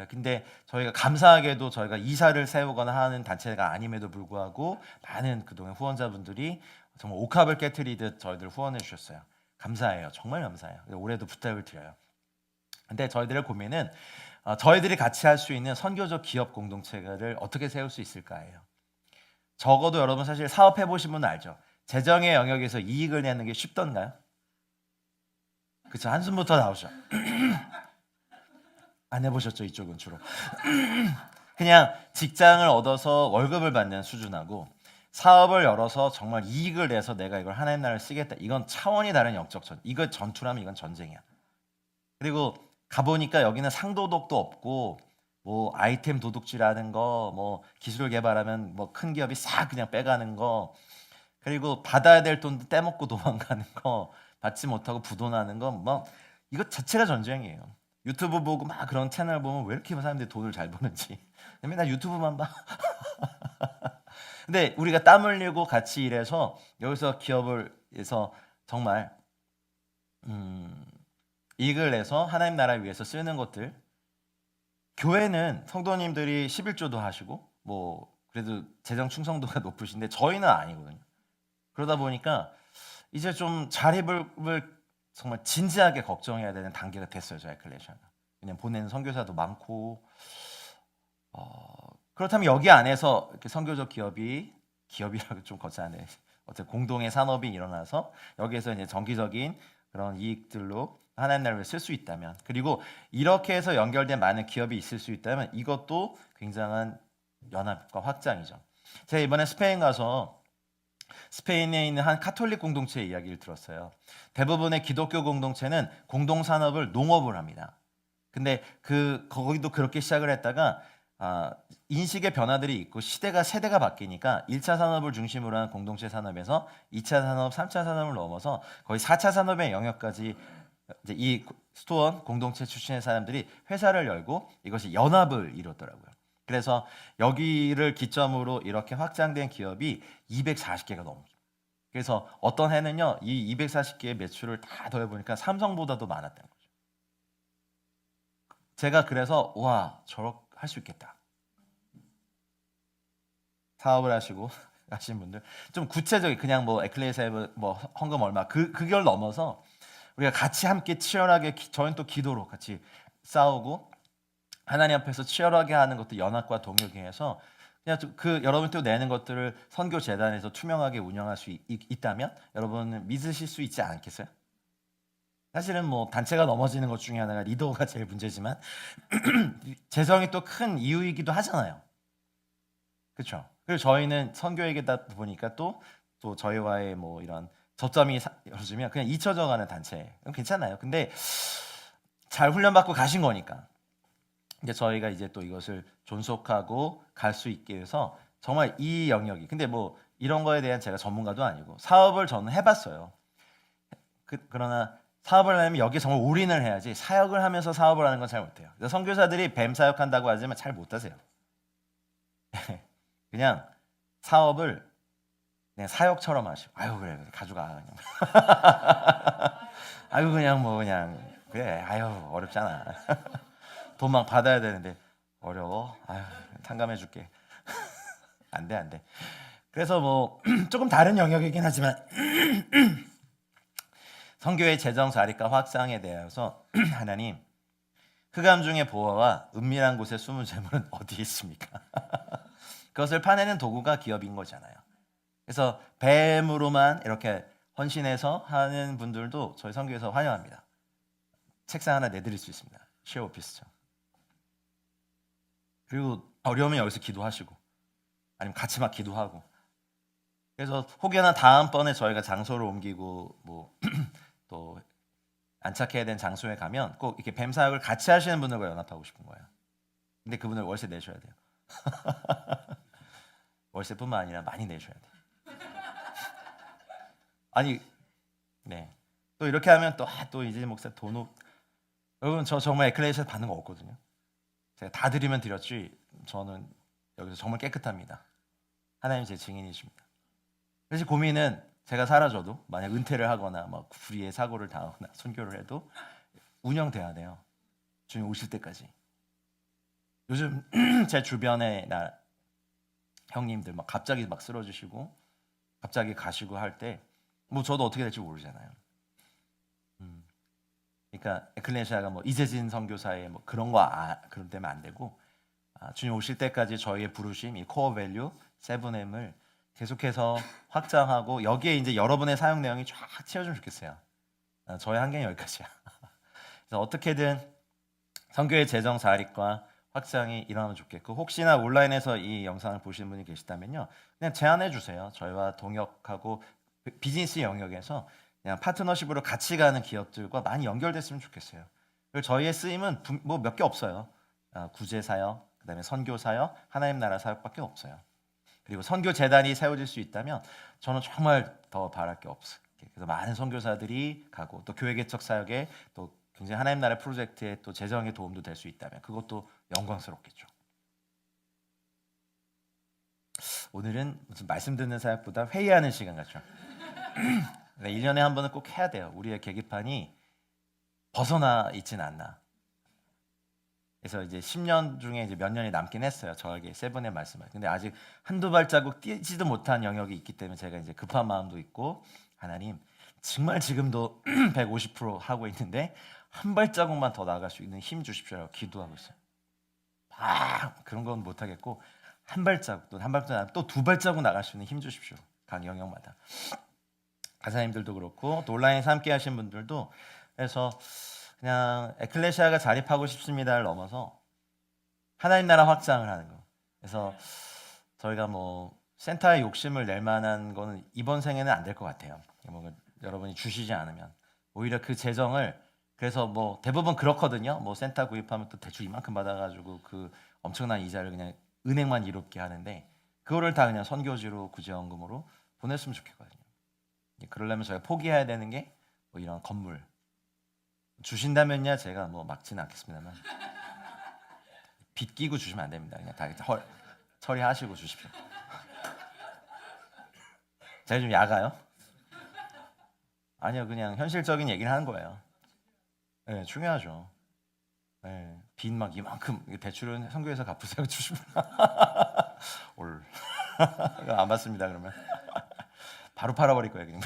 근데 저희가 감사하게도 저희가 이사를 세우거나 하는 단체가 아님에도 불구하고 많은 그동안 후원자분들이 정말 옥합을 깨트리듯 저희들 후원해 주셨어요. 감사해요. 정말 감사해요. 올해도 부탁을 드려요. 근데 저희들의 고민은 저희들이 같이 할 수 있는 선교적 기업 공동체를 어떻게 세울 수 있을까예요. 적어도 여러분 사실 사업해 보신 분은 알죠. 재정의 영역에서 이익을 내는 게 쉽던가요? 그렇죠. 한숨부터 나오죠. 안 해보셨죠? 이쪽은 주로. 그냥 직장을 얻어서 월급을 받는 수준하고 사업을 열어서 정말 이익을 내서 내가 이걸 하나님 나라를 쓰겠다. 이건 차원이 다른 영적 이거 전투라면 이건 전쟁이야. 그리고 가보니까 여기는 상도덕도 없고 뭐 아이템 도둑질하는 거, 뭐 기술 개발하면 뭐 큰 기업이 싹 그냥 빼가는 거, 그리고 받아야 될 돈도 떼먹고 도망가는 거, 받지 못하고 부도나는 거, 뭐 이거 자체가 전쟁이에요. 유튜브 보고 막 그런 채널 보면 왜 이렇게 사람들이 돈을 잘 버는지 맨날 유튜브만 봐. 근데 우리가 땀 흘리고 같이 일해서 여기서 기업을 해서 정말 이익을 내서 하나님 나라를 위해서 쓰는 것들, 교회는 성도님들이 11조도 하시고 뭐 그래도 재정 충성도가 높으신데 저희는 아니거든요. 그러다 보니까 이제 좀 자립을 정말 진지하게 걱정해야 되는 단계가 됐어요. 저희 에클레시아가. 왜냐면 보내는 선교사도 많고 그렇다면 여기 안에서 이렇게 선교적 기업이라고 좀 거창하네. 어쨌든 공동의 산업이 일어나서 여기에서 이제 정기적인 그런 이익들로 하나님 나라를 쓸 수 있다면, 그리고 이렇게 해서 연결된 많은 기업이 있을 수 있다면 이것도 굉장한 연합과 확장이죠. 제가 이번에 스페인 가서 스페인에 있는 한 카톨릭 공동체의 이야기를 들었어요. 대부분의 기독교 공동체는 공동 산업을 농업을 합니다. 근데 거기도 그렇게 시작을 했다가 인식의 변화들이 있고 세대가 바뀌니까 1차 산업을 중심으로 한 공동체 산업에서 2차 산업, 3차 산업을 넘어서 거의 4차 산업의 영역까지 이제 이 스토원 공동체 출신의 사람들이 회사를 열고 이것이 연합을 이뤘더라고요. 그래서 여기를 기점으로 이렇게 확장된 기업이 240개가 넘어요. 그래서 어떤 해는요, 이 240개의 매출을 다 더해보니까 삼성보다도 많았다는 거죠. 제가 그래서 저렇게 할 수 있겠다. 사업을 하시고 하신 분들 좀 구체적인, 그냥 뭐 에클레시아에 뭐 헌금 얼마 그걸 넘어서 우리가 같이 함께 치열하게 저희는 또 기도로 같이 싸우고 하나님 앞에서 치열하게 하는 것도 연합과 동역이 해서 그냥 여러분 또 내는 것들을 선교 재단에서 투명하게 운영할 수 있다면 여러분은 믿으실 수 있지 않겠어요? 사실은 뭐 단체가 넘어지는 것 중에 하나가 리더가 제일 문제지만 재정이 또 큰 이유이기도 하잖아요. 그렇죠? 그리고 저희는 선교회계다 보니까 또 저희와의 뭐 이런 접점이 요즘이면 그냥 잊혀져가는 단체, 괜찮아요. 근데 잘 훈련받고 가신 거니까. 근데 저희가 이제 또 이것을 존속하고 갈 수 있게 해서 정말 이 영역이, 근데 뭐 이런 거에 대한 제가 전문가도 아니고 사업을 저는 해봤어요. 그러나 사업을 하려면 여기에 정말 올인을 해야지 사역을 하면서 사업을 하는 건 잘 못해요. 선교사들이 뱀 사역한다고 하지만 잘 못하세요. 그냥 사업을 그냥 사역처럼 하시고, 그래 가져가 그냥. 그냥 뭐 그냥 그래, 어렵잖아. 돈 막 받아야 되는데 어려워. 아유, 탕감해줄게. 안 돼, 안 돼. 그래서 뭐 조금 다른 영역이긴 하지만 선교의 재정 자리가 확장에 대해서 하나님, 흑암 중의 보화와 은밀한 곳에 숨은 재물은 어디에 있습니까? 그것을 파내는 도구가 기업인 거잖아요. 그래서 뱀으로만 이렇게 헌신해서 하는 분들도 저희 선교에서 환영합니다. 책상 하나 내드릴 수 있습니다. 쉐어 오피스죠. 그리고 어려우면 여기서 기도하시고 아니면 같이 막 기도하고. 그래서 혹여나 다음번에 저희가 장소를 옮기고 뭐 또 안착해야 되는 장소에 가면 꼭 이렇게 뱀 사역을 같이 하시는 분들과 연합하고 싶은 거예요. 근데 그분들 월세 내셔야 돼요. 월세뿐만 아니라 많이 내셔야 돼요. 아니, 네. 또 이렇게 하면 또 이재 목사 여러분, 저 정말 에클레시아에서 받는 거 없거든요. 제가 다 드리면 드렸지 저는 여기서 정말 깨끗합니다. 하나님 제 증인이십니다. 그래서 고민은 제가 사라져도 만약 은퇴를 하거나 막 불의의 사고를 당하거나 선교를 해도 운영돼야 돼요. 주님 오실 때까지. 요즘 제 주변에 형님들 막 갑자기 막 쓰러지시고 갑자기 가시고 할 때 뭐 저도 어떻게 될지 모르잖아요. 그러니까 에클레시아가 뭐 이재진 선교사의 뭐 그런 그런 데면 안 되고 주님 오실 때까지 저희의 부르심, 이 코어 밸류, 세븐엠을 계속해서 확장하고 여기에 이제 여러분의 사용 내용이 쫙 채워주면 좋겠어요. 저의 한계는 여기까지야. 그래서 어떻게든 선교의 재정 자립과 확장이 일어나면 좋겠고 혹시나 온라인에서 이 영상을 보시는 분이 계시다면요. 그냥 제안해 주세요. 저희와 동역하고 비즈니스 영역에서 그냥 파트너십으로 같이 가는 기업들과 많이 연결됐으면 좋겠어요. 그리고 저희의 쓰임은 뭐 몇 개 없어요. 구제 사역, 그다음에 선교 사역, 하나님 나라 사역밖에 없어요. 그리고 선교 재단이 세워질 수 있다면 저는 정말 더 바랄 게 없어요. 그래서 많은 선교사들이 가고 또 교회 개척 사역에 또 굉장히 하나님 나라 프로젝트에 또 재정의 도움도 될 수 있다면 그것도 영광스럽겠죠. 오늘은 무슨 말씀 듣는 사역보다 회의하는 시간 같죠. 1년에 한 번은 꼭 해야 돼요. 우리의 계기판이 벗어나 있지는 않나. 그래서 이제 10년 중에 이제 몇 년이 남긴 했어요. 저에게 세븐의 말씀을. 근데 아직 한두 발자국 뛰지도 못한 영역이 있기 때문에 제가 이제 급한 마음도 있고 하나님 정말 지금도 150% 하고 있는데 한 발자국만 더 나아갈 수 있는 힘 주십시오라고 기도하고 있어요. 그런 건 못 하겠고 한 발자국 또 한 발자국 또 두 발자국 나갈 수 있는 힘 주십시오. 각 영역마다. 가사님들도 그렇고 또 온라인에서 함께 하신 분들도 그래서 그냥 에클레시아가 자립하고 싶습니다를 넘어서 하나님 나라 확장을 하는 거. 그래서 저희가 뭐 센터에 욕심을 낼 만한 거는 이번 생에는 안 될 것 같아요. 뭐 여러분이 주시지 않으면 오히려 그 재정을 그래서 뭐 대부분 그렇거든요. 뭐 센터 구입하면 또 대출 이만큼 받아가지고 그 엄청난 이자를 그냥 은행만 이롭게 하는데 그거를 다 그냥 선교지로 구제원금으로 보냈으면 좋겠거든요. 그러려면 저희가 포기해야 되는 게 뭐 이런 건물 주신다면야 제가 뭐 막지는 않겠습니다만 빚 끼고 주시면 안 됩니다. 그냥 다 처리하시고 주십시오. 제가 좀 야가요? 아니요, 그냥 현실적인 얘기를 하는 거예요. 네, 중요하죠. 네, 빚 막 이만큼 대출은 선교에서 갚으세요 주시면 올 안 받습니다. 그러면 바로 팔아버릴 거예요 그냥.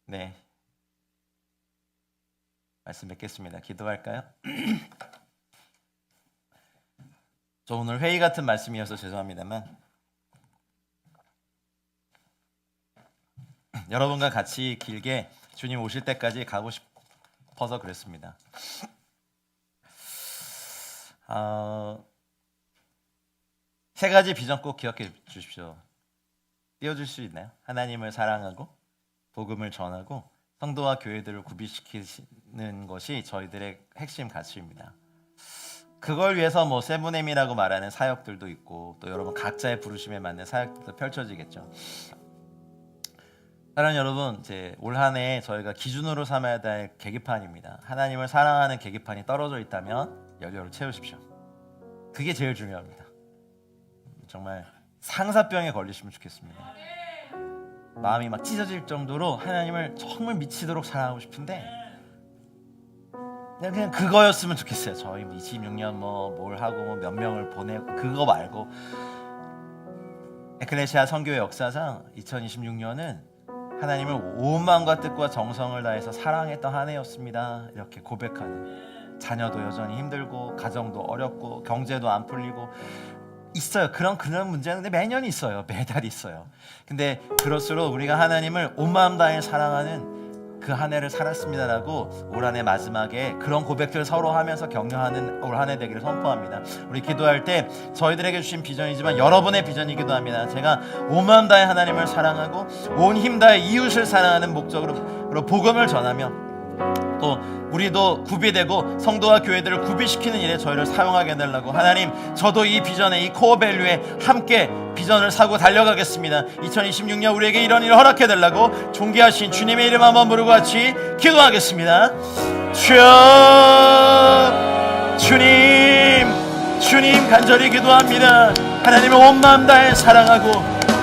네, 말씀 뵙겠습니다. 기도할까요? 저 오늘 회의 같은 말씀이어서 죄송합니다만 여러분과 같이 길게 주님 오실 때까지 가고 싶어서 그랬습니다. 세 가지 비전 꼭 기억해 주십시오. 띄워줄 수 있나요? 하나님을 사랑하고 복음을 전하고 성도와 교회들을 구비시키는 것이 저희들의 핵심 가치입니다. 그걸 위해서 뭐 세븐엠이라고 말하는 사역들도 있고 또 여러분 각자의 부르심에 맞는 사역들도 펼쳐지겠죠. 사랑하는 여러분, 이제 올 한 해 저희가 기준으로 삼아야 될 계기판입니다. 하나님을 사랑하는 계기판이 떨어져 있다면 열려로 채우십시오. 그게 제일 중요합니다. 정말 상사병에 걸리시면 좋겠습니다. 마음이 막 찢어질 정도로 하나님을 정말 미치도록 사랑하고 싶은데 그냥 그거였으면 좋겠어요. 저희 26년 뭘 하고 몇 명을 보내고 그거 말고 에클레시아 선교회 역사상 2026년은 하나님을 온 마음과 뜻과 정성을 다해서 사랑했던 한 해였습니다. 이렇게 고백하는, 자녀도 여전히 힘들고 가정도 어렵고 경제도 안 풀리고 있어요. 그런 문제는 근데 매년 있어요. 매달 있어요. 근데 그럴수록 우리가 하나님을 온 마음 다해 사랑하는 그 한 해를 살았습니다라고 올 한 해 마지막에 그런 고백들을 서로 하면서 격려하는 올 한 해 되기를 선포합니다. 우리 기도할 때 저희들에게 주신 비전이지만 여러분의 비전이기도 합니다. 제가 온 마음 다해 하나님을 사랑하고 온 힘 다해 이웃을 사랑하는 목적으로 복음을 전하며 또 우리도 구비되고 성도와 교회들을 구비시키는 일에 저희를 사용하게 해달라고, 하나님 저도 이 비전에, 이 코어 밸류에 함께 비전을 사고 달려가겠습니다. 2026년 우리에게 이런 일을 허락해 달라고 존귀하신 주님의 이름 한번 부르고 같이 기도하겠습니다. 주님 간절히 기도합니다. 하나님을 온 마음 다해 사랑하고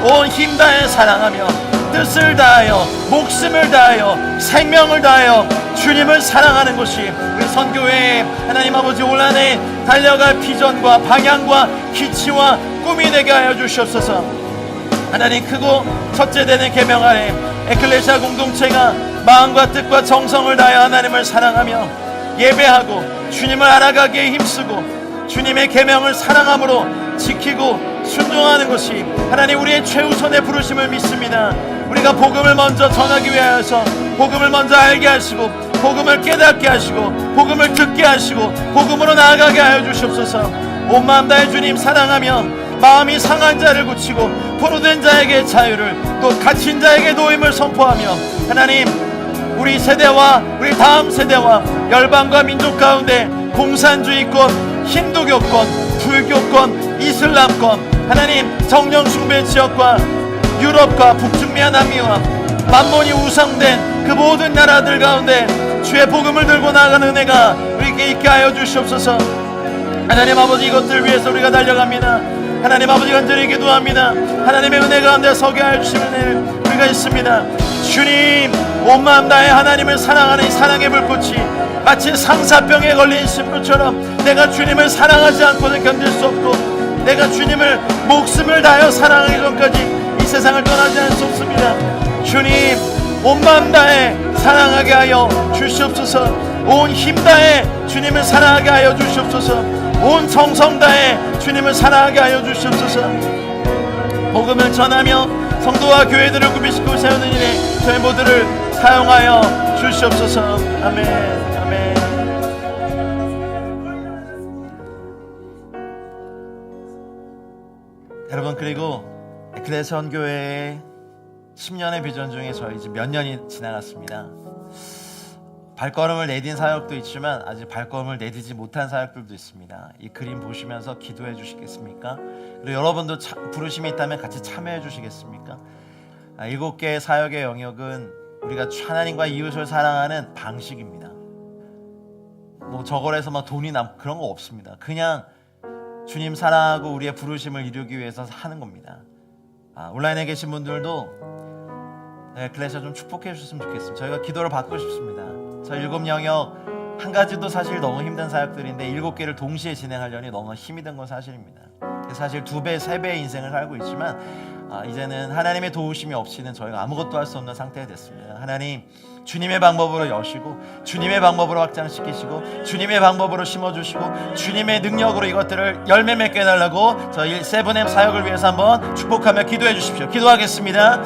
온 힘 다해 사랑하며 뜻을 다하여 목숨을 다하여 생명을 다하여 주님을 사랑하는 것이 우리 선교회의 하나님 아버지 올 한 해 달려갈 비전과 방향과 기치와 꿈이 되게 하여 주시옵소서. 하나님, 크고 첫째 되는 계명 아래 에클레시아 공동체가 마음과 뜻과 정성을 다하여 하나님을 사랑하며 예배하고 주님을 알아가기에 힘쓰고 주님의 계명을 사랑함으로 지키고 순종하는 것이 하나님 우리의 최우선의 부르심을 믿습니다. 우리가 복음을 먼저 전하기 위하여서 복음을 먼저 알게 하시고 복음을 깨닫게 하시고 복음을 듣게 하시고 복음으로 나아가게 하여 주시옵소서. 온 마음 다해 주님 사랑하며 마음이 상한 자를 고치고 포로된 자에게 자유를, 또 갇힌 자에게 노임을 선포하며 하나님 우리 세대와 우리 다음 세대와 열방과 민족 가운데 공산주의권, 힌두교권, 불교권, 이슬람권, 하나님 정령 숭배 지역과 유럽과 북중미와 남미와 만몬이 우상된 그 모든 나라들 가운데 주의 복음을 들고 나아가는 은혜가 우리에게 있게 하여 주시옵소서. 하나님 아버지, 이것들 위해서 우리가 달려갑니다. 하나님 아버지, 간절히 기도합니다. 하나님의 은혜 가운데 서게 하여 주시는 우리가 있습니다. 주님, 온 마음 다해 하나님을 사랑하는 이 사랑의 불꽃이 마치 상사병에 걸린 신부처럼 내가 주님을 사랑하지 않고는 견딜 수 없고 내가 주님을 목숨을 다하여 사랑하기 전까지 이 세상을 떠나지 않을 수 없습니다. 주님, 온 마음 다해 사랑하게 하여 주시옵소서. 온 힘 다해 주님을 사랑하게 하여 주시옵소서. 온 정성 다해 주님을 사랑하게 하여 주시옵소서. 복음을 전하며 성도와 교회들을 구비시키고 세우는 일에 저희 모두를 사용하여 주시옵소서. 아멘. 아멘. 여러분, 그리고 에클레시아 선교회의 10년의 비전 중에 저희 이제 몇 년이 지나갔습니다. 발걸음을 내딘 사역도 있지만 아직 발걸음을 내디지 못한 사역들도 있습니다. 이 그림 보시면서 기도해 주시겠습니까? 그리고 여러분도 부르심이 있다면 같이 참여해 주시겠습니까? 7개의 사역의 영역은 우리가 하나님과 이웃을 사랑하는 방식입니다. 저걸 해서 막 돈이 남 그런 거 없습니다. 그냥 주님 사랑하고 우리의 부르심을 이루기 위해서 하는 겁니다. 온라인에 계신 분들도 에클레시아 좀 축복해 주셨으면 좋겠습니다. 저희가 기도를 받고 싶습니다. 저 7 영역 한 가지도 사실 너무 힘든 사역들인데 7개를 동시에 진행하려니 너무 힘이 든 건 사실입니다. 사실 2배, 3배의 인생을 살고 있지만 이제는 하나님의 도우심이 없이는 저희가 아무것도 할 수 없는 상태가 됐습니다. 하나님, 주님의 방법으로 여시고 주님의 방법으로 확장시키시고 주님의 방법으로 심어주시고 주님의 능력으로 이것들을 열매 맺게 해달라고 저희 7M 사역을 위해서 한번 축복하며 기도해 주십시오. 기도하겠습니다.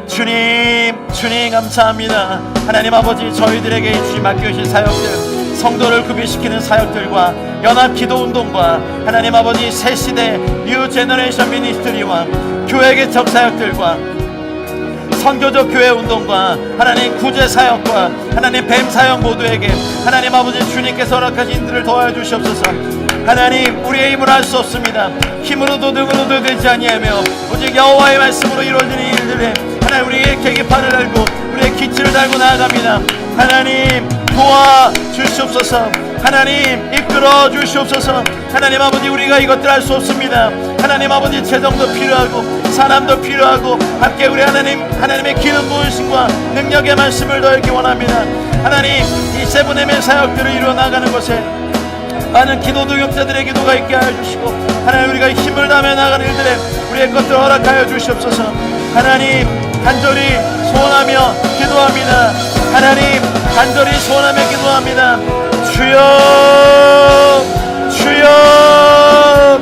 주님 감사합니다. 하나님 아버지, 저희들에게 주님 맡겨주신 사역들, 성도를 구비시키는 사역들과 연합 기도 운동과 하나님 아버지 새 시대 뉴 제너레이션 미니스트리와 교회 개척 사역들과 선교적 교회 운동과 하나님 구제 사역과 하나님 뱀 사역 모두에게 하나님 아버지 주님께서 허락하신 인들을 도와주시옵소서. 하나님, 우리의 힘으로 할 수 없습니다. 힘으로도 능으로도 되지 아니하며 오직 여호와의 말씀으로 이루어지는 일들에 하나님 우리의 계기판을 달고 우리의 기치를 달고 나아갑니다. 하나님 도와 주시옵소서. 하나님 이끌어 주시옵소서. 하나님 아버지, 우리가 이것들 할 수 없습니다. 하나님 아버지, 재정도 필요하고 사람도 필요하고 함께 우리 하나님의 기름 부으심과 능력의 말씀을 더하기 원합니다. 하나님 이 세븐엠의 사역들을 이루어나가는 것에 많은 기도 동역자들의 기도가 있게 하여 주시고 하나님 우리가 힘을 다하며 나가는 일들에 우리의 것들 허락하여 주시옵소서. 하나님 간절히 소원하며 기도합니다. 하나님 간절히 소원하며 기도합니다. 주여 주여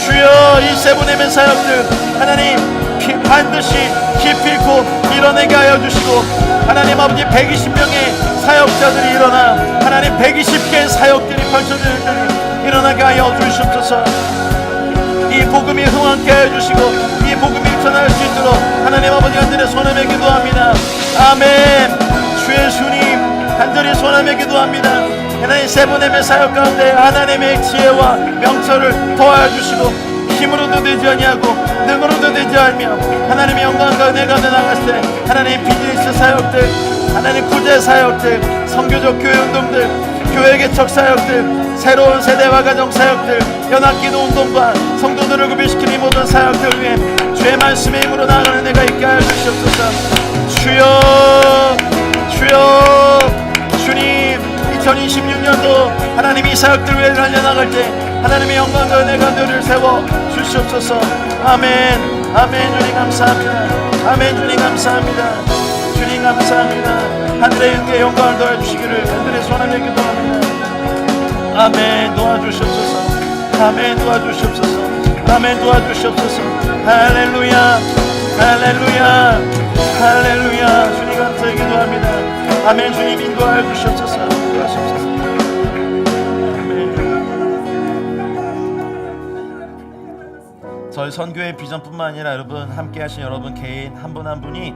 주여 이 세븐엠의 사역들 하나님 반드시 기필코 이뤄내게 하여 주시고 하나님 아버지 120명의 사역자들이 일어나 하나님 120개의 사역들이 펼쳐지는 일들이 일어나게 하여 주시옵소서. 이 복음이 흥황케 하여 주시고 이 복음이 전할 수 있도록 하나님 아버지 간절히 손하며 기도합니다. 아멘. 주 예수님 간절히 손하며 기도합니다. 하나님 세븐엠의 사역 가운데 하나님의 지혜와 명철을 더하여 주시고 힘으로도 되지 아니하고 능으로도 되지 않으며 하나님의 영광과 은혜가 나갔을 때 하나님 비즈니스 사역들 하나님 구제 사역들 선교적 교회 운동들 교회 개척 사역들 새로운 세대와 가정 사역들 연합기도 운동과 성도들을 구비시키는 모든 사역들 위해 주의 말씀의 힘으로 나아가는 은혜가 있게 하여 주시옵소서. 주여 주여 주님 2026년도 하나님이 이 사역들 위해 달려나갈 때 하나님의 영광과 은혜가 너를 세워 주시옵소서. 아멘. 아멘. 주님 감사합니다. 아멘. 주님 감사합니다. 주님 감사합니다. 하늘의 은혜의 영광을 도와주시기를 하늘의 손하며 기도합니다. 아멘. 도와주시옵소서. 아멘. 도와주시옵소서. 아멘. 도와주시옵소서. 할렐루야 할렐루야 할렐루야. 주님 감사히 기도합니다. 아멘. 주님 인도하여 주시옵소서. 도와주시옵소서. 저희 선교의 비전뿐만 아니라 여러분 함께 하신 여러분 개인 한 분 한 분이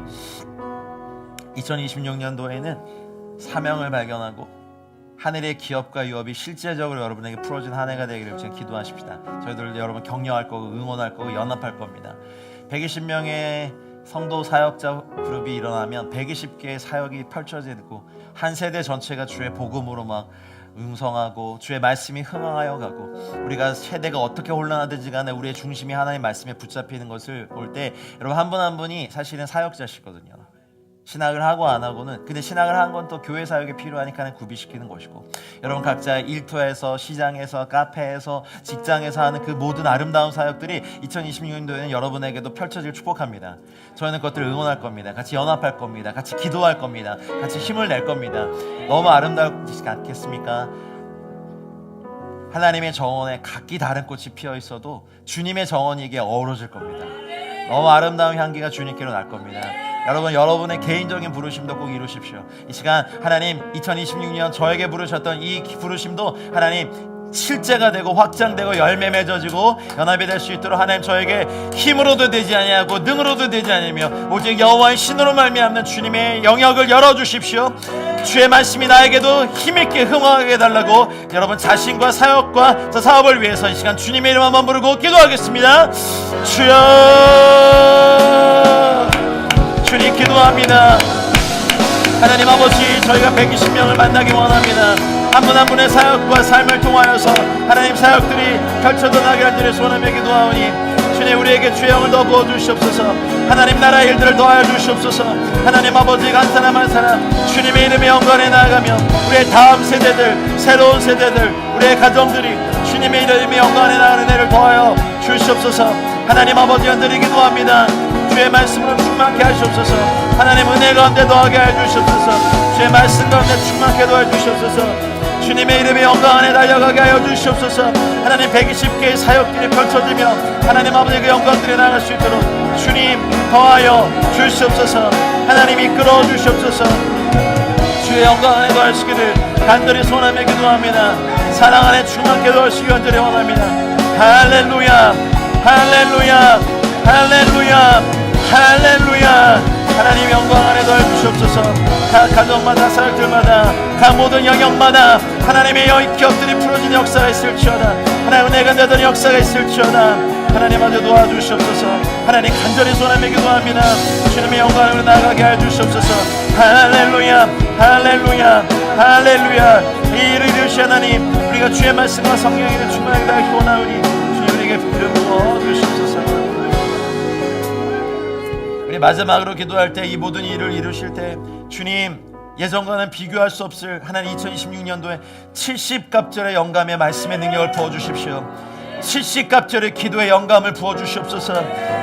2026년도에는 사명을 발견하고 하늘의 기업과 유업이 실제적으로 여러분에게 풀어진 한 해가 되기를 지금 기도하십시다. 저희들 여러분 격려할 거고 응원할 거고 연합할 겁니다. 120명의 성도 사역자 그룹이 일어나면 120개의 사역이 펼쳐지고 한 세대 전체가 주의 복음으로 막 음성하고 주의 말씀이 흥황하여 가고 우리가 세대가 어떻게 혼란하든지 간에 우리의 중심이 하나님 말씀에 붙잡히는 것을 볼 때 여러분 한 분 한 분이 사실은 사역자시거든요. 신학을 하고 안 하고는 근데 신학을 한 건 또 교회 사역에 필요하니까 구비시키는 것이고 여러분 각자 일터에서 시장에서 카페에서 직장에서 하는 그 모든 아름다운 사역들이 2026년도에는 여러분에게도 펼쳐질 축복합니다. 저희는 그것들을 응원할 겁니다. 같이 연합할 겁니다. 같이 기도할 겁니다. 같이 힘을 낼 겁니다. 너무 아름다우지 않겠습니까? 하나님의 정원에 각기 다른 꽃이 피어 있어도 주님의 정원이 이게 어우러질 겁니다. 너무 아름다운 향기가 주님께로 날 겁니다. 여러분 여러분의 개인적인 부르심도 꼭 이루십시오. 이 시간 하나님 2026년 저에게 부르셨던 이 부르심도 하나님 실제가 되고 확장되고 열매 맺어지고 연합이 될 수 있도록 하나님 저에게 힘으로도 되지 아니하고 능으로도 되지 아니며 오직 여호와의 신으로 말미암는 주님의 영역을 열어주십시오. 주의 말씀이 나에게도 힘있게 흥황하게 해달라고 여러분 자신과 사역과 저 사업을 위해서 이 시간 주님의 이름 한번 부르고 기도하겠습니다. 주여 주님 기도합니다. 하나님 아버지 저희가 120명을 만나기 원합니다. 한 분 한 분의 사역과 삶을 통하여서 하나님 사역들이 펼쳐져 나게 하기를 소원하며 기도하오니 주님 우리에게 주의 영을 더 부어주시옵소서. 하나님 나라의 일들을 더하여 주시옵소서. 하나님 아버지 한 사람 한 사람 주님의 이름의 영광에 나아가며 우리의 다음 세대들 새로운 세대들 우리의 가정들이 주님의 이름의 영광에 나아가는 은혜를 더하여 주시옵소서. 하나님 아버지 간절히 기도합니다. 주의 말씀으로 충만케 하시옵소서. 하나님 은혜 가운데 더하게 하여 주시옵소서. 주의 말씀 가운데 충만케 더하여 주시옵소서. 주님의 이름의 영광 안에 달려가게 하여 주시옵소서. 하나님 120개의 사역들이 펼쳐지며 하나님 아버지 그 영광들이 나갈 수 있도록 주님 더하여 주시옵소서. 하나님 이끌어 주시옵소서. 주의 영광 안에 더하시기를 간절히 소원하며 기도합니다. 사랑 안에 충만케 더하시기 간절히 원합니다. 할렐루야 할렐루야 할렐루야 할렐루야. 하나님 영광 안에 더해 주시옵소서. 각 가정마다 사역들마다 각 모든 영역마다 하나님의 기업들이 풀어진 역사가 있을지어다. 하나님 은혜가 되던 역사가 있을지어다. 하나님 아주 도와주시옵소서. 하나님 간절히 소원하며 기도합니다. 주님의 영광으로 나아가게 해 주시옵소서. 할렐루야 할렐루야 할렐루야. 이 일을 이루시 하나님 우리가 주의 말씀과 성령의 충만하게 하기 원하오니 주님 우리에게 부여 부어 주시옵소서. 우리 마지막으로 기도할 때 이 모든 일을 이루실 때 주님 예전과는 비교할 수 없을 하나님 2026년도에 70갑절의 영감의 말씀의 능력을 부어주십시오. 70갑절의 기도의 영감을 부어주시옵소서.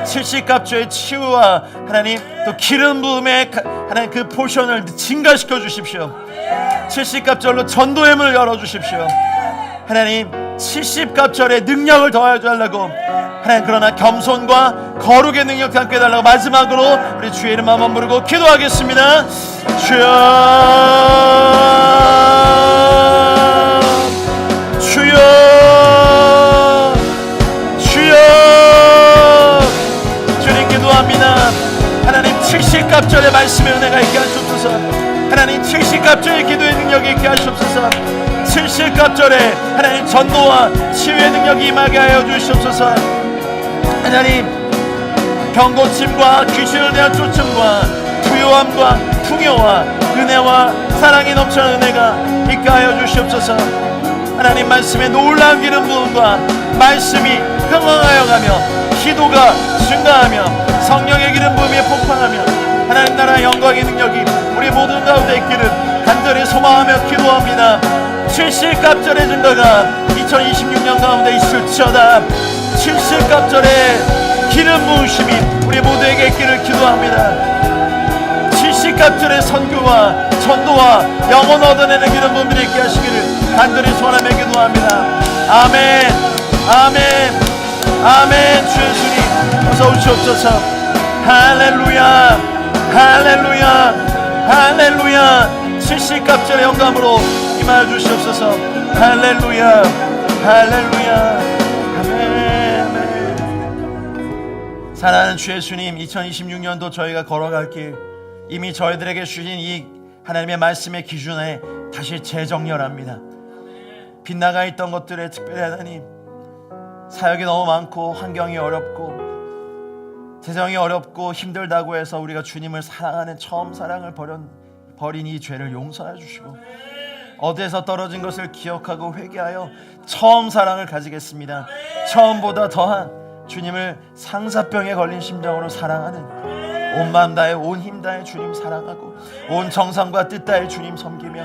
70갑절의 치유와 하나님 또 기름 부음의 하나님 그 포션을 증가시켜 주십시오. 70갑절로 전도의 문을 열어주십시오. 하나님 70갑절의 능력을 더해달라고 하나님, 그러나 겸손과 거룩의 능력 함께 해달라고 마지막으로 우리 주의 이름 한번 부르고 기도하겠습니다. 주여, 주여, 주여. 주님 기도합니다. 하나님 70갑절의 말씀의 은혜가 있게 하시옵소서. 하나님 70갑절의 기도의 능력이 있게 하시옵소서. 70갑절에 하나님 전도와 치유의 능력이 임하게 하여 주시옵소서. 하나님 병고침과 귀신을 대한 쫓음과 부요함과 풍요와 은혜와 사랑이 넘치는 은혜가 있게 하여 주시옵소서. 하나님 말씀의 놀라운 기름 부음과 말씀이 흥황하여 가며 기도가 증가하며 성령의 기름 부음이 폭발하며 하나님 나라의 영광의 능력이 우리 모든 가운데 있기를 간절히 소망하며 기도합니다. 70갑절의 증거가 2026년 가운데 있을지어다. 70갑절의 기름 부으심이 우리 모두에게 있기를 기도합니다. 70갑절의 선교와 전도와 영혼 얻어내는 기름 부음이 있게 하시기를 간절히 소원하며 기도합니다. 아멘, 아멘, 아멘. 주 예수님 어서 오시옵소서. 할렐루야, 할렐루야, 할렐루야. 70갑절의 영감으로 임하여 주시옵소서. 할렐루야, 할렐루야. 아멘, 아멘. 사랑하는 주 예수님, 2026년도 저희가 걸어갈 길 이미 저희들에게 주신 이 하나님의 말씀의 기준에 다시 재정렬합니다. 빗나가 있던 것들에 특별히 하나님 사역이 너무 많고 환경이 어렵고 재정이 어렵고 힘들다고 해서 우리가 주님을 사랑하는 처음 사랑을 버린 이 죄를 용서해 주시고 어디에서 떨어진 것을 기억하고 회개하여 처음 사랑을 가지겠습니다. 처음보다 더한 주님을 상사병에 걸린 심정으로 사랑하는 온 마음 다해 온 힘 다해 주님 사랑하고 온 정성과 뜻 다해 주님 섬기며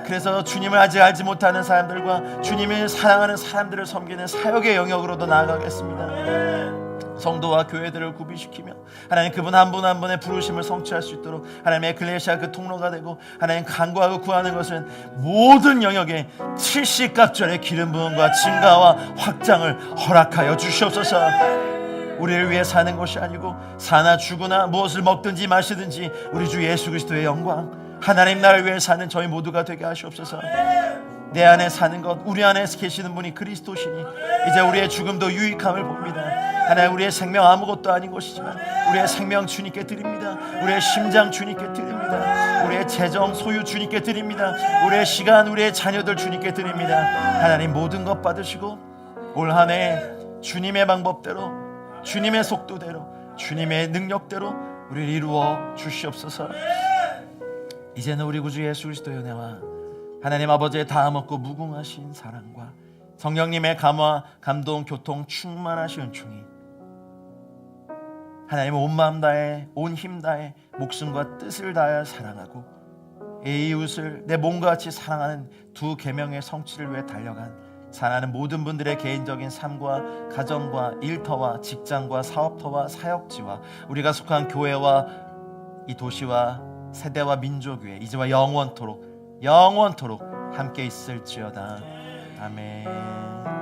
그래서 주님을 아직 알지 못하는 사람들과 주님을 사랑하는 사람들을 섬기는 사역의 영역으로도 나아가겠습니다. 성도와 교회들을 구비시키며 하나님 그분 한 분 한 분의 부르심을 성취할 수 있도록 하나님의 에클레시아 그 통로가 되고 하나님 간구하고 구하는 것은 모든 영역에 70갑절의 기름 부음과 증가와 확장을 허락하여 주시옵소서. 우리를 위해 사는 것이 아니고 사나 죽으나 무엇을 먹든지 마시든지 우리 주 예수 그리스도의 영광 하나님 나를 위해 사는 저희 모두가 되게 하시옵소서. 내 안에 사는 것 우리 안에 계시는 분이 그리스도시니 이제 우리의 죽음도 유익함을 봅니다. 하나님 우리의 생명 아무것도 아닌 것이지만 우리의 생명 주님께 드립니다. 우리의 심장 주님께 드립니다. 우리의 재정 소유 주님께 드립니다. 우리의 시간 우리의 자녀들 주님께 드립니다. 하나님 모든 것 받으시고 올 한 해 주님의 방법대로 주님의 속도대로 주님의 능력대로 우리를 이루어 주시옵소서. 이제는 우리 구주 예수 그리스도의 은혜와 하나님 아버지의 다함없고 무궁하신 사랑과 성령님의 감화, 감동, 교통, 충만하신 은총이 하나님 온 마음 다해 온 힘 다해 목숨과 뜻을 다하여 사랑하고 이웃을 내 몸과 같이 사랑하는 두 계명의 성취를 위해 달려간 사랑하는 모든 분들의 개인적인 삶과 가정과 일터와 직장과 사업터와 사역지와 우리가 속한 교회와 이 도시와 세대와 민족 위에 이제와 영원토록 함께 있을지어다. 아멘.